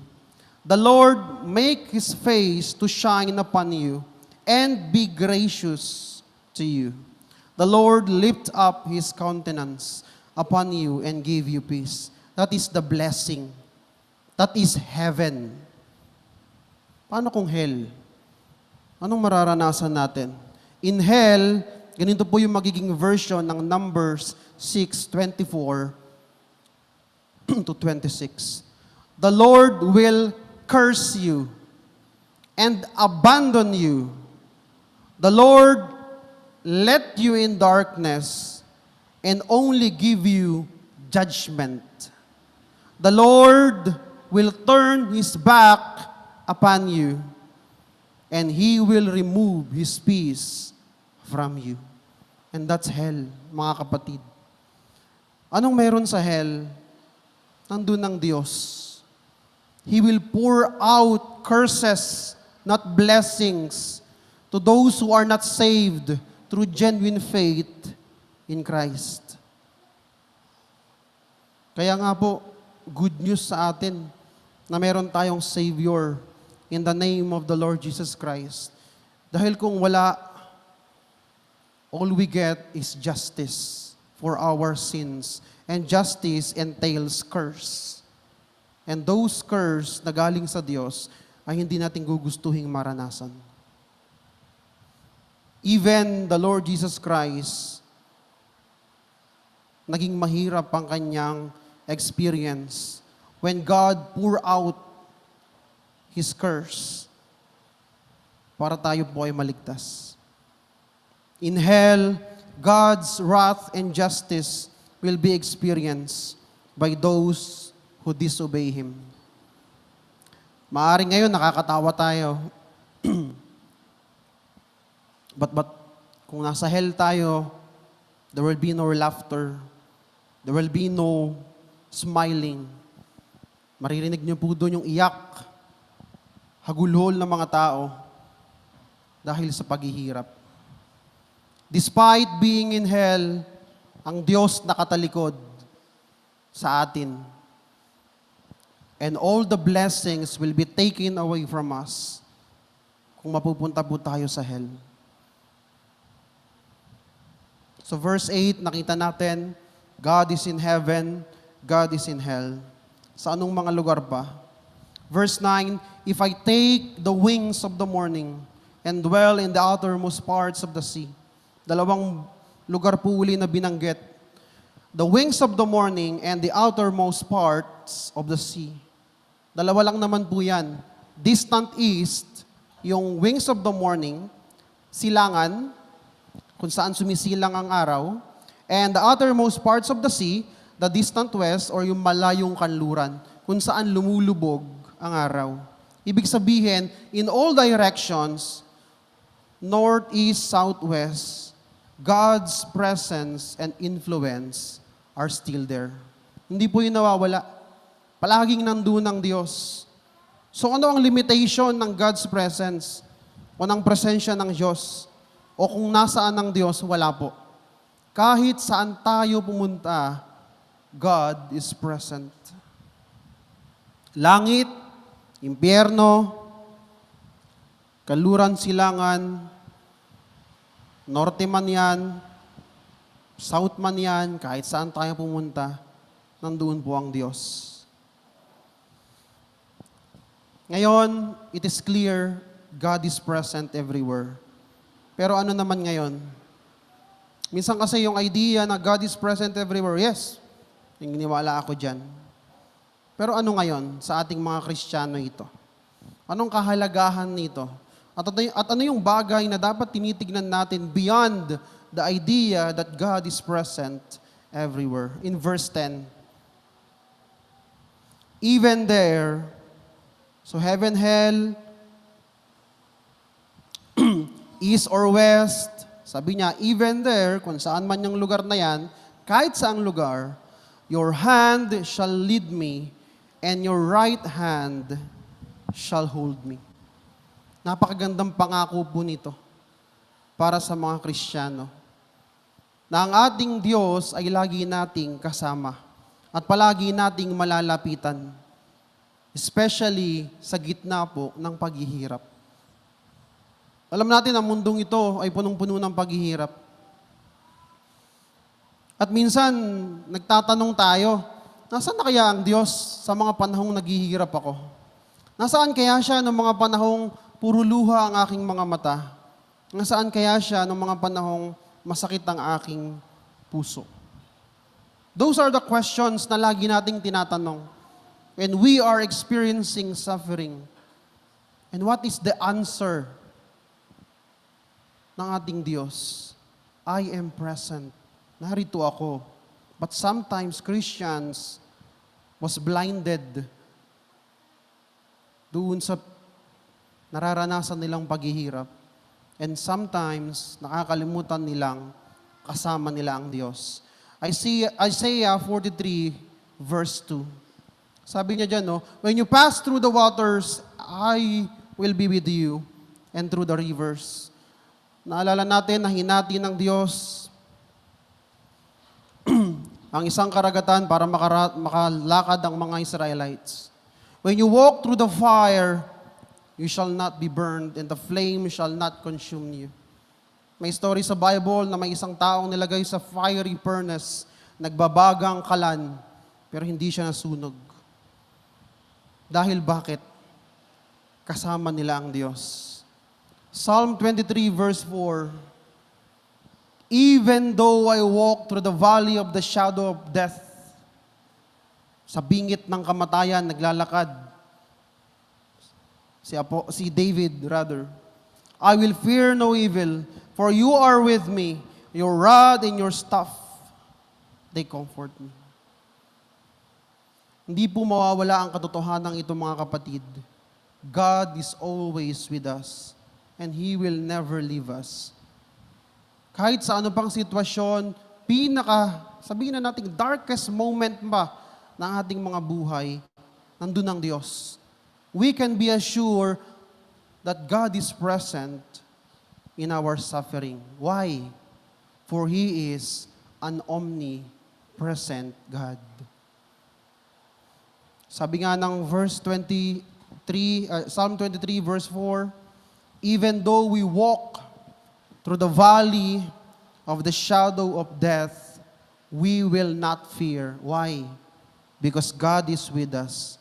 The Lord make His face to shine upon you and be gracious to you. The Lord lift up His countenance upon you and give you peace. That is the blessing. That is heaven. Paano kung hell? Anong mararanasan natin? In hell, ganito po yung magiging version ng Numbers 6:24 to 26. The Lord will curse you and abandon you. The Lord let you in darkness and only give you judgment. The Lord will turn His back upon you and He will remove His peace from you. And that's hell, mga kapatid. Anong meron sa hell? Nandun ang Diyos. He will pour out curses, not blessings. to those who are not saved through genuine faith in Christ. Kaya nga po, good news sa atin na meron tayong Savior in the name of the Lord Jesus Christ. Dahil kung wala, all we get is justice for our sins. And justice entails curse. And those curse na galing sa Diyos ay hindi natin gugustuhing maranasan. Even the Lord Jesus Christ, naging mahirap ang kanyang experience when God poured out His curse para tayo po ay maligtas. In hell, God's wrath and justice will be experienced by those who disobey Him. Maaring ngayon nakakatawa tayo. But kung nasa hell tayo, there will be no laughter. There will be no smiling. Maririnig niyo po doon yung iyak, hagulhol ng mga tao dahil sa paghihirap. Despite being in hell, ang Diyos nakatalikod sa atin. And all the blessings will be taken away from us kung mapupunta po tayo sa hell. So verse 8, nakita natin, God is in heaven, God is in hell. Sa anong mga lugar pa? Verse 9, if I take the wings of the morning and dwell in the outermost parts of the sea. Dalawang lugar po uli na binanggit. The wings of the morning and the outermost parts of the sea. Dalawa lang naman po yan. Distant east, yung wings of the morning, silangan, kung saan sumisilang ang araw, and the outermost parts of the sea, the distant west or yung malayong kanluran, kung saan lumulubog ang araw. Ibig sabihin, in all directions, north, east, southwest, God's presence and influence are still there. Hindi po yun nawawala. Palaging nandun ang Diyos. So ano ang limitation ng God's presence o ng presensya ng Diyos? O kung nasaan ang Diyos, wala po. Kahit saan tayo pumunta, God is present. Langit, impyerno, kanluran, silangan, norte man yan, south man yan, kahit saan tayo pumunta, nandoon po ang Diyos. Ngayon, it is clear, God is present everywhere. Pero ano naman ngayon? Minsan kasi yung idea na God is present everywhere, yes, naniniwala ako dyan. Pero ano ngayon sa ating mga Kristiyano ito? Anong kahalagahan nito? At ano yung bagay na dapat tinitignan natin beyond the idea that God is present everywhere? In verse 10, even there, so heaven, hell, east or west, sabi niya, even there, kung saan man yung lugar na yan, kahit saang lugar, your hand shall lead me, and your right hand shall hold me. Napakagandang pangako po nito para sa mga Kristiyano. Na ang ating Diyos ay lagi nating kasama at palagi nating malalapitan. Especially sa gitna po ng paghihirap. Alam natin ang mundong ito ay punong-puno ng paghihirap. At minsan, nagtatanong tayo, nasaan na kaya ang Diyos sa mga panahong naghihirap ako? Nasaan kaya siya ng mga panahong puro luha ang aking mga mata? Nasaan kaya siya ng mga panahong masakit ang aking puso? Those are the questions na lagi nating tinatanong. And we are experiencing suffering. And what is the answer ng ating Diyos? I am present. Narito ako. But sometimes Christians was blinded doon sa nararanasan nilang paghihirap. And sometimes nakakalimutan nilang kasama nila ang Diyos. Isaiah 43 verse 2. Sabi niya dyan, no, when you pass through the waters, I will be with you, and through the rivers. Naalala natin na hinati ng Diyos ang isang karagatan para makalakad ang mga Israelites. When you walk through the fire, you shall not be burned, and the flame shall not consume you. May story sa Bible na may isang taong nilagay sa fiery furnace, nagbabagang kalan, pero hindi siya nasunog. Dahil bakit? Kasama nila ang Diyos. Psalm 23 verse 4, even though I walk through the valley of the shadow of death, sa bingit ng kamatayan, naglalakad. Si David, rather. I will fear no evil, for you are with me. Your rod and your staff, they comfort me. Hindi po mawawala ang katotohanan ito, mga kapatid. God is always with us, and He will never leave us. Kahit sa ano pang sitwasyon, sabihin na natin, darkest moment ba ng ating mga buhay, nandun ang Diyos. We can be assured that God is present in our suffering. Why? For He is an omnipresent God. Sabi nga ng Psalm 23 verse 4, even though we walk through the valley of the shadow of death, we will not fear. Why? Because God is with us.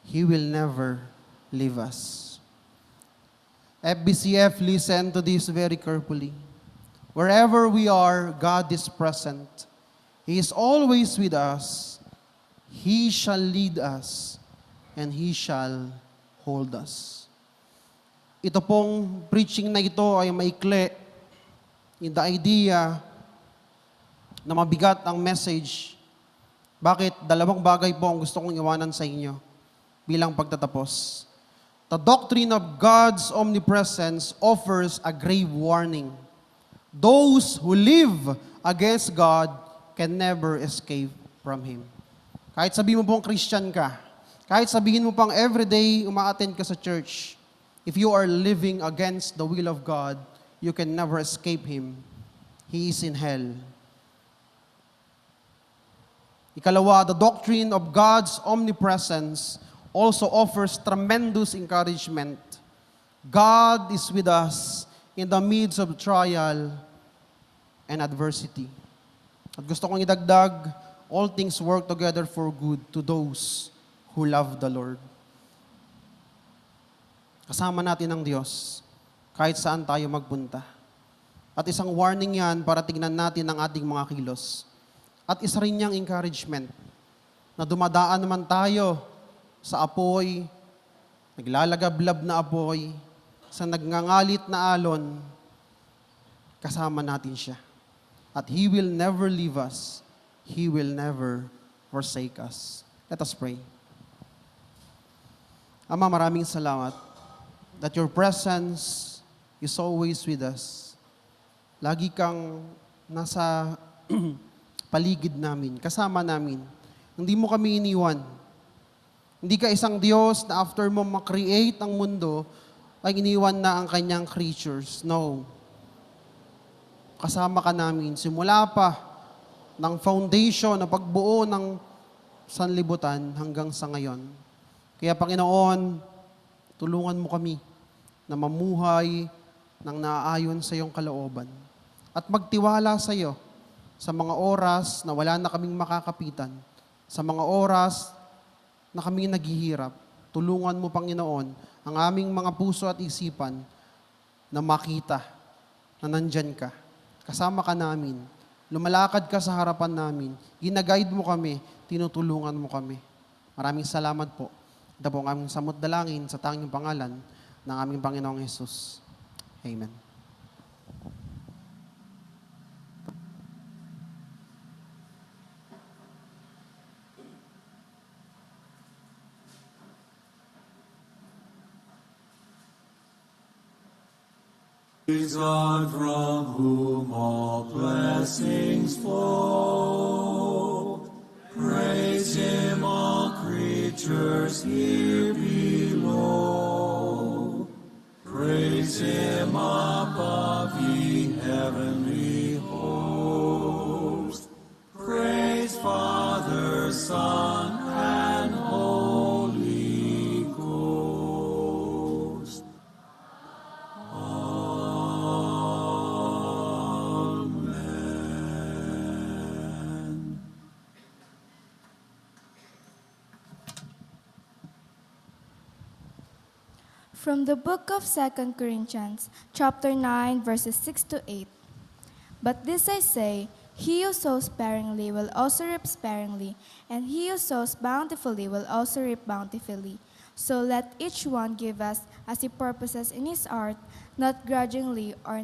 He will never leave us. FBCF, listen to this very carefully. Wherever we are, God is present. He is always with us. He shall lead us, and He shall hold us. Ito pong preaching na ito ay maikli in the idea na mabigat ang message. Bakit? Dalawang bagay po ang gusto kong iwanan sa inyo bilang pagtatapos. The doctrine of God's omnipresence offers a grave warning. Those who live against God can never escape from Him. Kahit sabihin mo pong Christian ka, kahit sabihin mo pang everyday umaattend ka sa church, if you are living against the will of God, you can never escape Him. He is in hell. Ikalawa, the doctrine of God's omnipresence also offers tremendous encouragement. God is with us in the midst of trial and adversity. At gusto kong idagdag, all things work together for good to those who love the Lord. Kasama natin ang Diyos kahit saan tayo magpunta. At isang warning yan para tignan natin ang ating mga kilos. At isa rin niyang encouragement na dumadaan naman tayo sa apoy, naglalagablab na apoy, sa nagngangalit na alon, kasama natin siya. At He will never leave us. He will never forsake us. Let us pray. Ama, maraming salamat that your presence is always with us. Lagi kang nasa paligid namin, kasama namin. Hindi mo kami iniwan. Hindi ka isang Diyos na after mo makreate ang mundo, ay iniwan na ang kanyang creatures. No. Kasama ka namin. Simula pa ng foundation, na pagbuo ng sanlibutan hanggang sa ngayon. Kaya Panginoon, tulungan mo kami na mamuhay ng naaayon sa iyong kalooban. At magtiwala sa iyo sa mga oras na wala na kaming makakapitan, sa mga oras na kami naghihirap. Tulungan mo, Panginoon, ang aming mga puso at isipan na makita na nandyan ka. Kasama ka namin. Lumalakad ka sa harapan namin. Ginaguide mo kami. Tinutulungan mo kami. Maraming salamat po. Ito po ang aming samot dalangin sa tanging pangalan ng aming Panginoong Hesus. Amen. Praise God from whom all blessings flow. Praise Him, all creatures here below. Praise Raise him above, ye heavenly hosts. Praise Father, Son, and Holy Ghost. Amen. From the book of 2 Corinthians, chapter 9, verses 6 to 8. But this I say, he who sows sparingly will also reap sparingly, and he who sows bountifully will also reap bountifully. So let each one give us as he purposes in his heart, not grudgingly or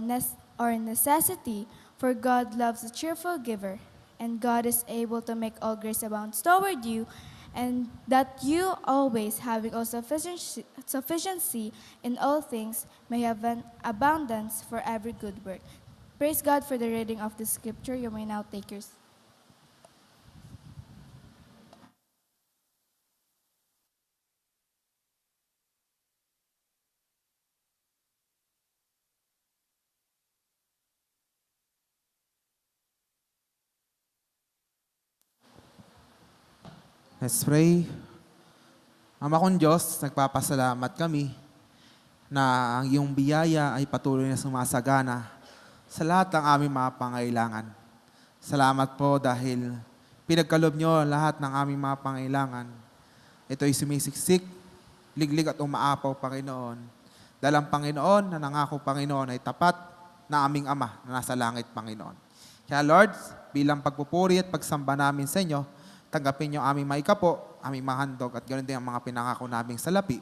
necessity, for God loves a cheerful giver. And God is able to make all grace abound toward you, and that you always, having all sufficiency in all things, may have an abundance for every good work. Praise God for the reading of the scripture. You may now take yours. Let's pray. Ama kong Diyos, nagpapasalamat kami na ang iyong biyaya ay patuloy na sumasagana sa lahat ng aming mga pangailangan. Salamat po dahil pinagkalob niyo lahat ng aming mga pangailangan. Ito ay sumisiksik, liglig at umaapaw, Panginoon. Dahil ang Panginoon na nangako, Panginoon, ay tapat na aming Ama na nasa langit, Panginoon. Kaya Lord, bilang pagpupuri at pagsamba namin sa inyo, tanggapin niyo aming maikapo, aming mahandog, at ganoon din ang mga pinangako naming salapi,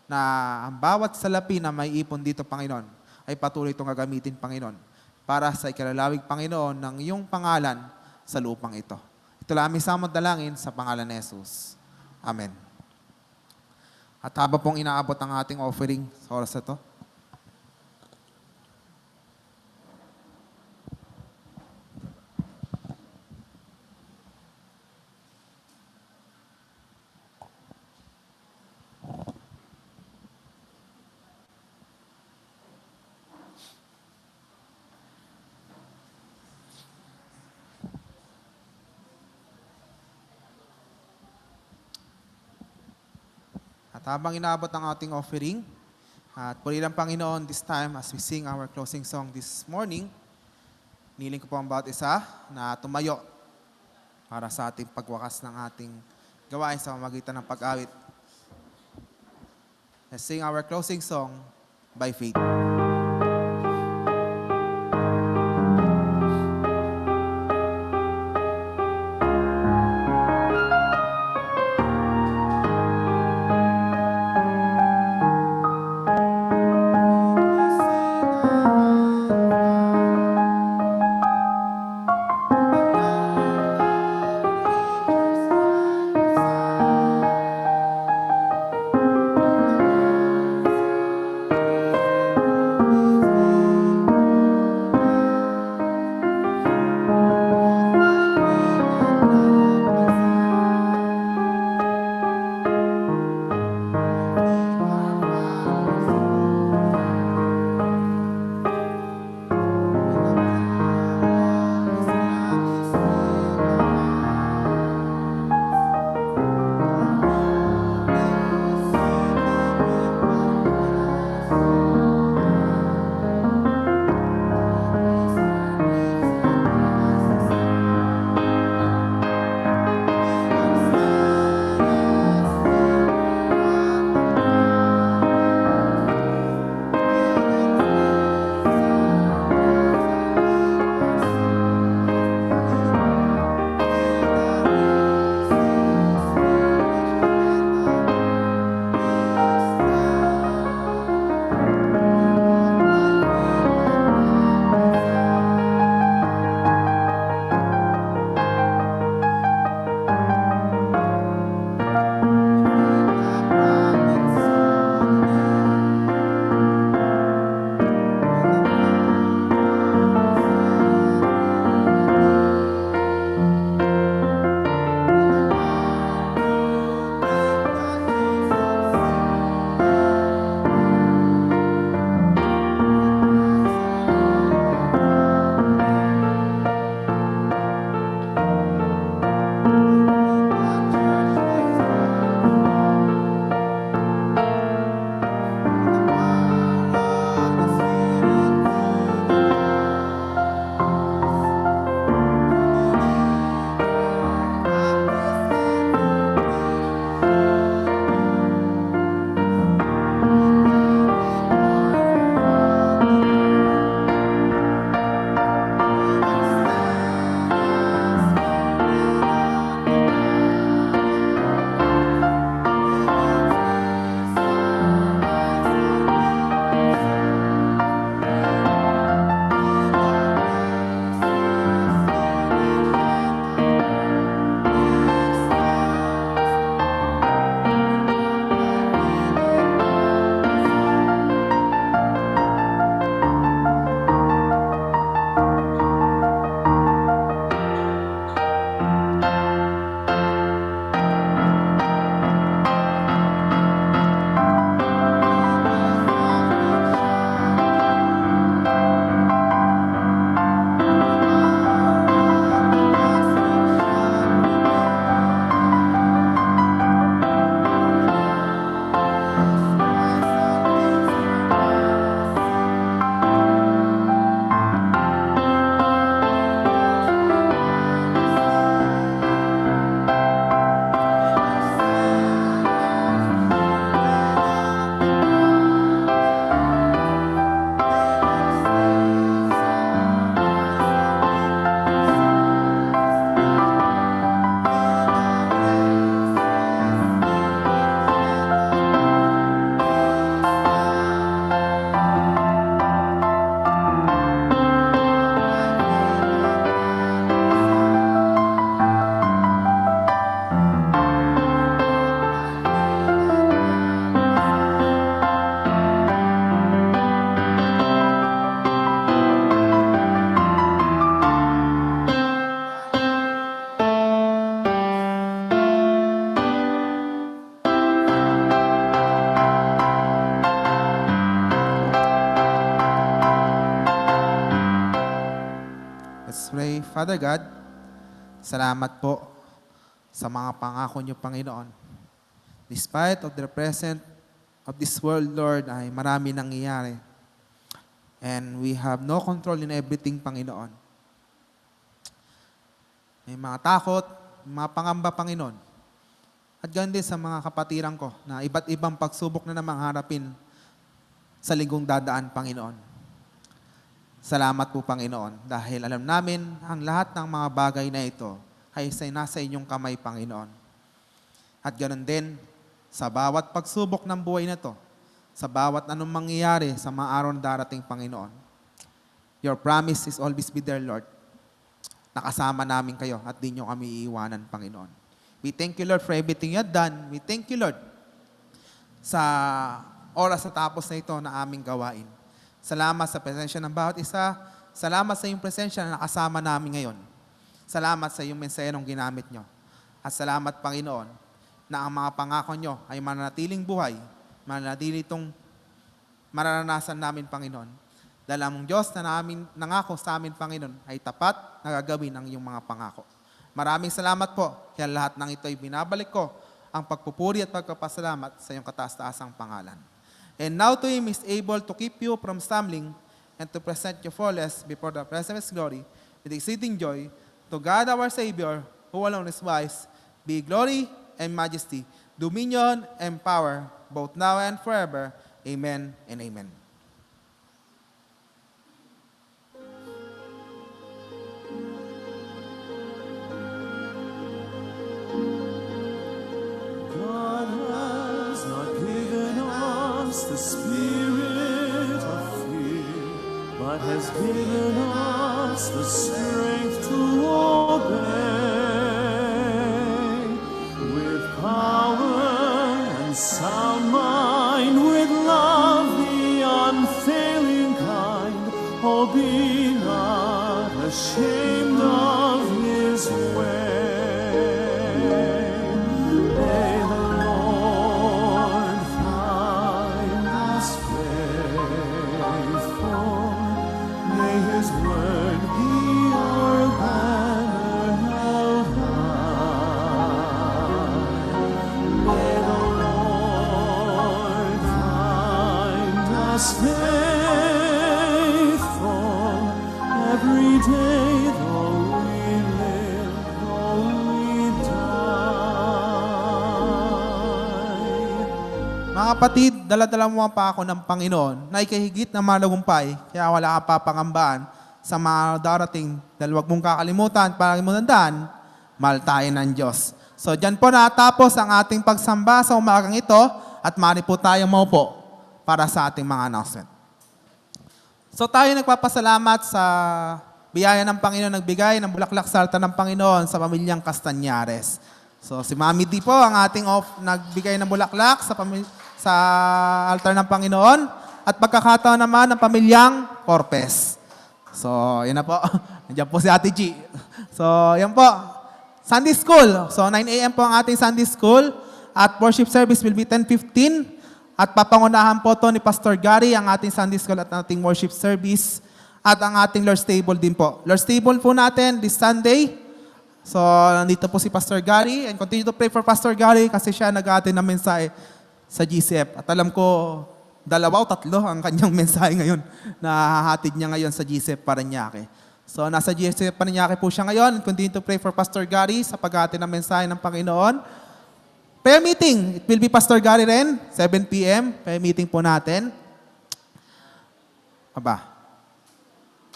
na ang bawat salapi na may ipon dito, Panginoon, ay patuloy itong gagamitin, Panginoon, para sa ikalalawig, Panginoon, ng iyong pangalan sa lupang ito. Ito lang aming samot dalangin sa pangalan ni Jesus. Amen. At haba pong inaabot ang ating offering sa oras na ito, at habang inaabot ang ating offering, at purihin ang Panginoon this time as we sing our closing song this morning, niling ko po ang bawat isa na tumayo para sa ating pagwakas ng ating gawain sa pamamagitan ng pag-awit. Let's sing our closing song by faith. Father God, salamat po sa mga pangako niyo, Panginoon. Despite of the present of this world, Lord, ay marami nangyayari. And we have no control in everything, Panginoon. May mga takot, mga pangamba, Panginoon. At ganun din sa mga kapatiran ko na iba't ibang pagsubok na namang harapin sa linggong dadaan, Panginoon. Salamat po, Panginoon, dahil alam namin ang lahat ng mga bagay na ito ay nasa inyong kamay, Panginoon. At ganun din, sa bawat pagsubok ng buhay na to, sa bawat anong mangyayari sa mga araw na darating, Panginoon, your promise is always be there, Lord. Nakasama namin kayo at di nyo kami iiwanan, Panginoon. We thank you, Lord, for everything you have done. We thank you, Lord, sa oras sa tapos na ito na aming gawain. Salamat sa presensya ng bawat isa. Salamat sa iyong presensya na nakasama namin ngayon. Salamat sa iyong mensaherong ginamit nyo. At salamat, Panginoon, na ang mga pangako nyo ay mananatiling buhay, mananatili itong mararanasan namin, Panginoon. Dahil ang Diyos na namin nangako sa amin, Panginoon, ay tapat na gagawin ang iyong mga pangako. Maraming salamat po. Kaya lahat ng ito ay binabalik ko ang pagpupuri at pagpapasalamat sa iyong kataas-taasang pangalan. And now to Him is able to keep you from stumbling and to present you flawless before the presence of His glory with exceeding joy. To God our Savior, who alone is wise, be glory and majesty, dominion and power, both now and forever. Amen and amen. God has not given us the spirit of fear, but has given us the strength to obey. With power and sound mind, with love the unfailing kind, oh, be not ashamed of His way. May the Lord find us faithful. May His word be our banner held high. May the Lord find us faithful every day, though we live, though we die. Mga kapatid, dala-dala mo pa ako ng Panginoon na ikahigit na malagumpay, kaya wala ka papangambaan sa mga darating. Dahil huwag mong kakalimutan, palagi mo tandaan, mahal tayo ng Diyos. So, dyan po natapos ang ating pagsamba sa umagang ito at mari po tayong maupo para sa ating mga announcement. So, tayo nagpapasalamat sa biyaya ng Panginoon nagbigay ng bulaklak sa altar ng Panginoon sa pamilyang Castañares. So, si Mami D po ang ating nagbigay ng bulaklak sa altar ng Panginoon at pagkakataon naman ng pamilyang Corpes. So, yun na po. Nandiyan po si Ate G. So, yan po. Sunday School. So, 9 a.m. po ang ating Sunday School at worship service will be 10:15 at papangunahan po to ni Pastor Gary ang ating Sunday School at ating worship service at ang ating Lord's Table din po. Lord's Table po natin this Sunday. So, nandito po si Pastor Gary and continue to pray for Pastor Gary kasi siya nag-aatin ng mensahe sa GCF. At alam ko, 2 o 3 ang kanyang mensahe ngayon na hahatid niya ngayon sa GCF Parañaque. So, nasa GCF Parañaque po siya ngayon. Continue to pray for Pastor Gary sa pag-aatin ng mensahe ng Panginoon. Prayer meeting. It will be Pastor Gary rin, 7 p.m. Prayer meeting po natin.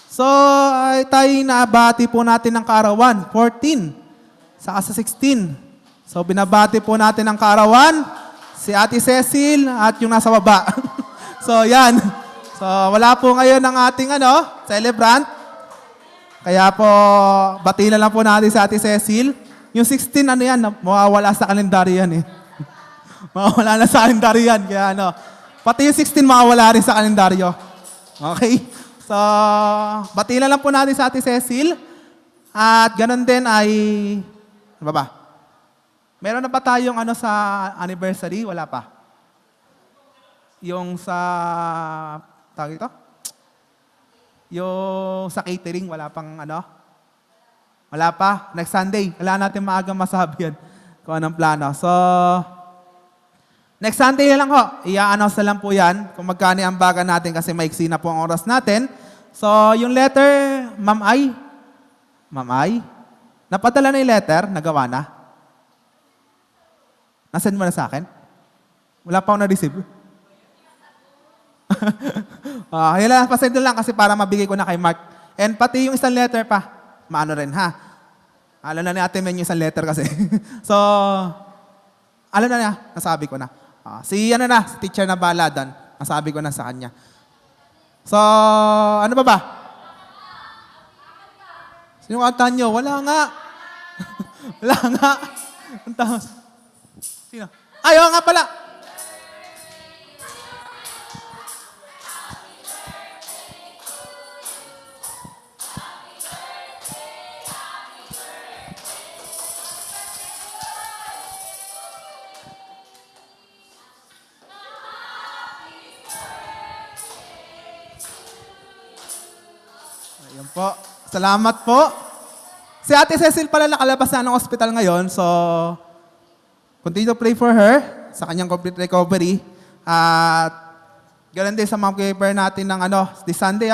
So, ay tayo nabati po natin ng kaarawan, 14, saka sa 16. So, binabati po natin ng kaarawan, si Ate Cecil at yung nasa baba. So, yan. So, wala po ngayon ng ating celebrant. Kaya po, bati na lang po natin si Ate Cecil. Yung 16, mawawala sa kalendaryo yan eh. Mawawala na sa kalendaryo yan. Kaya pati yung 16 mawawala rin sa kalendaryo. Okay? So, bati na lang po natin sa Ate Cecil. At ganun din ay, meron na ba tayong sa anniversary? Wala pa. Yung sa, tawag ito? Yung sa catering, wala pang Wala pa? Next Sunday. Wala natin maagang masabi yan kung anong plano. So, next Sunday na lang ho. I-announce na lang po yan kung magkano ang baga natin kasi maiksi na po ang oras natin. So, yung letter, Ma'am Ay, napadala na yung letter, nagawa na. Nasend mo na sa akin? Wala pa ako na-receive. Yun lang, pasend lang kasi para mabigay ko na kay Mark. And pati yung isang letter pa, maano rin ha. Alam na ni Ate Men yung isang letter kasi. So, alam na niya, nasabi ko na. Si teacher na bala doon, nasabi ko na sa kanya. So, ano ba? Sino kanta nyo? Wala nga. Wala nga. Sino? Ayaw nga pala. Ayun po. Salamat po. Si Ate Cecil pala nakalabas na ng hospital ngayon. So, continue to pray for her sa kanyang complete recovery. At ganun din sa mga keeper natin ng this Sunday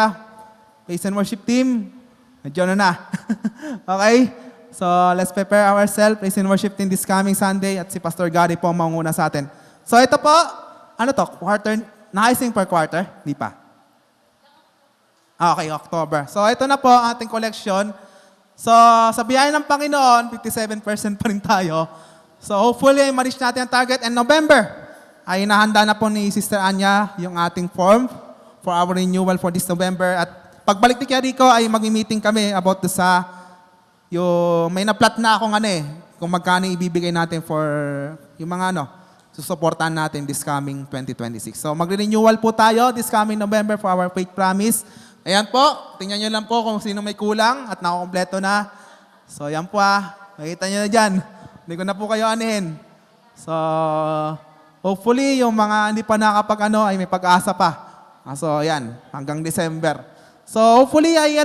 Praise and Worship Team. Medyo na. Okay? So, let's prepare ourselves. Praise and Worship Team this coming Sunday. At si Pastor Gary po ang manguna sa atin. So, ito po. Quarter? Nakaising per quarter? Di pa. Okay, October. So, ito na po ang ating collection. So, sa biyaya ng Panginoon, 57% pa rin tayo. So, hopefully, ay ma-reach natin ang target. And November, ay nahanda na po ni Sister Anya yung ating form for our renewal for this November. At pagbalik ni Kuya Rico, ay mag-meeting kami about sa yung may na-plot na akong kung magkano ibibigay natin for yung mga susuportahan natin this coming 2026. So, magre-renewal po tayo this coming November for our faith promise. Ayan po, tingnan nyo lang po kung sino may kulang at nakakompleto na. So, ayan po makikita nyo na dyan. Hindi ko na po kayo anihin. So, hopefully, yung mga hindi pa nakapag ay may pag-asa pa. So, ayan, hanggang December. So, hopefully, ay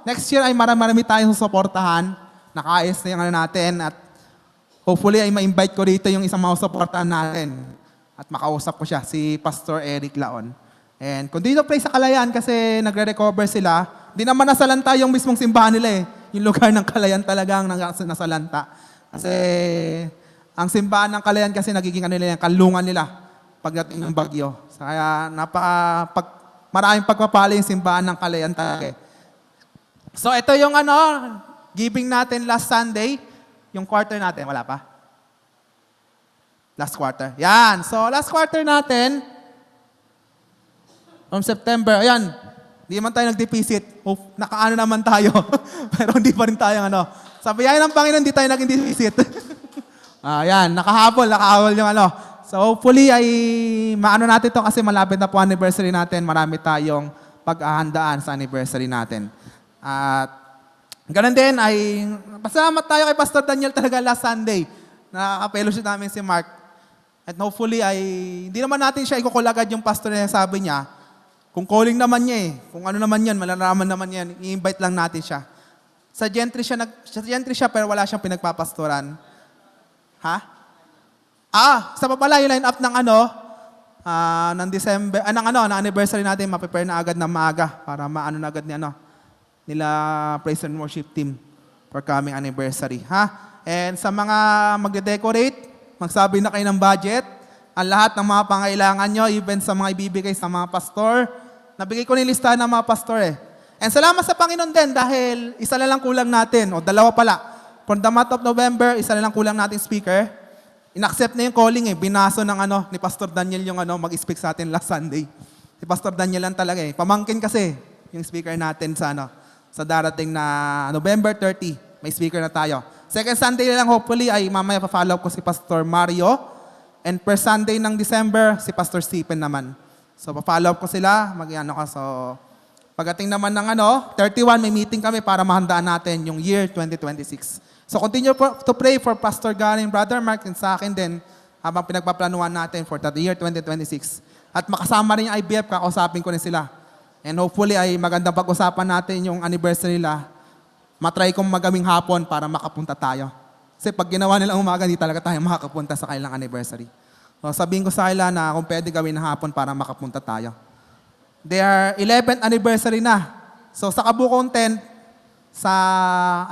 next year ay marami tayong susuportahan. Nakaayos na yung natin at hopefully ay ma-invite ko rito yung isang masusuportahan natin. At makausap ko siya, si Pastor Eric Laon. And continue to pray sa Kalayan kasi nagre-recover sila. Di naman nasalanta yung mismong simbahan nila Yung lugar ng Kalayan talagang nasalanta. Kasi ang simbahan ng Kalayan kasi nagiging yung kalungan nila pagdating ng bagyo. Kaya maraming pagpapala yung simbahan ng Kalayan talaga. So ito yung giving natin last Sunday. Yung quarter natin, wala pa? Last quarter. Yan. So last quarter natin, from September, ayan, hindi man tayo nag-deficit. Nakaano naman tayo. Pero hindi pa rin tayo Sa biyaya ng Panginoon, hindi tayo naging deficit. Ayan, nakahabol yung So hopefully ay maano natin to kasi malapit na po anniversary natin. Marami tayong pag-ahandaan sa anniversary natin. At ganun din ay pasalamat tayo kay Pastor Daniel talaga last Sunday. Nakaka-fellowship namin si Mark. At hopefully ay hindi naman natin siya ikukulagad yung pastor na sabi niya. Kung calling naman niya kung ano naman yan, malalaman naman yan, i-invite lang natin siya. Sa gentry siya pero wala siyang pinagpapastoran. Ha? Sa papala yung line up ng ng December, ng anniversary natin, ma-prepare na agad na maaga para maano na agad nila Praise and Worship Team for coming anniversary. Ha? And sa mga magde-decorate, magsabi na kayo ng budget. Ang lahat ng mga pangailangan nyo, even sa mga ibibigay sa mga pastor. Nabigay ko nilistahan ng mga pastor And salamat sa Panginoon din dahil isa na lang kulang natin, o dalawa pala. For the month of November, isa na lang kulang natin speaker. In-accept na yung calling Binaso ng ni Pastor Daniel yung mag-speak sa atin last Sunday. Si Pastor Daniel lang talaga Pamangkin kasi yung speaker natin sa sa darating na November 30. May speaker na tayo. Second Sunday na lang hopefully ay mamaya pa-follow ko si Pastor Mario. And per Sunday ng December, si Pastor Stephen naman. So, pa-follow up ko sila. So, pagdating naman ng 31, may meeting kami para mahandaan natin yung year 2026. So, continue to pray for Pastor Gary and Brother Mark and sa akin din habang pinagpaplanuhan natin for the year 2026. At makasama rin yung IBF, kakausapin ko rin sila. And hopefully ay magandang pag-usapan natin yung anniversary nila matry kong magaming hapon para makapunta tayo. Kasi pag ginawa nilang umaga, hindi talaga tayo makakapunta sa kanilang anniversary. So sabihin ko sa kanila na kung pwede gawin ng hapon para makapunta tayo. Their 11th anniversary na. So sa Kabukong 10, sa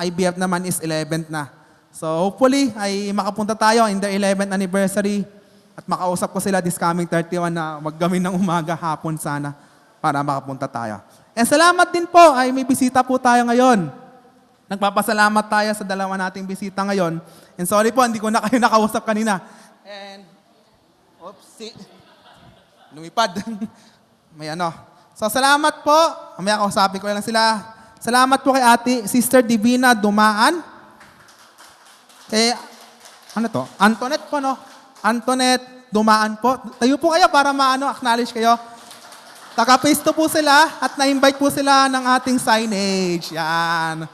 IBF naman is 11th na. So hopefully ay makapunta tayo in their 11th anniversary at makausap ko sila this coming 31 na maggamin ng umaga, hapon sana para makapunta tayo. And salamat din po ay may bisita po tayo ngayon. Nagpapasalamat tayo sa dalawa nating bisita ngayon. And sorry po, hindi ko na kayo nakausap kanina. And, oopsie, lumipad. May ano. So, salamat po. Mamaya kausapin ko lang sila. Salamat po kay Ate Sister Divina Dumaan. Kay, ano to? Antoinette po, no? Antoinette Dumaan po. Tayo po kayo para acknowledge kayo. Taga-Pisto po sila at na-invite po sila ng ating signage. Yan.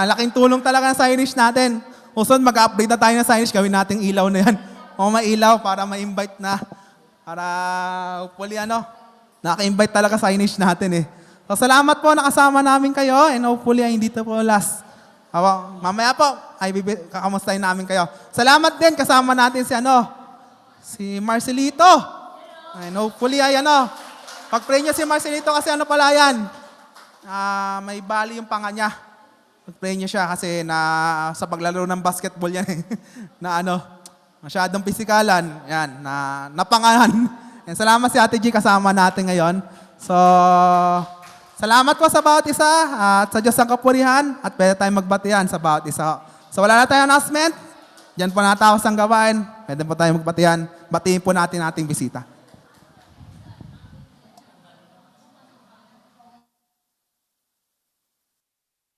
Laking tulong talaga ng signage natin. Uson, mag-update na tayo ng signage. Gawin nating ilaw na yan. O may ilaw para ma-invite na. Para hopefully naka-invite talaga signage natin eh. So salamat po nakasama namin kayo and hopefully ay hindi to po last. Mamaya po ay kakamustahin namin kayo. Salamat din kasama natin si Marcelito. And hopefully ay pag-pray nyo si Marcelito kasi pala yan. May bali yung panga niya. Pag-pray niyo siya kasi sa paglalaro ng basketball yan eh. Masyadong pisikalan. Yan, napangahan. And salamat si Ate G kasama natin ngayon. So, salamat po sa bawat isa at sa Diyos ang kapurihan at pwede tayong magbatian sa bawat isa. So, wala na tayong announcement. Diyan po natapos ang gawain. Pwede po tayong magbatian. Batiin po natin ating bisita.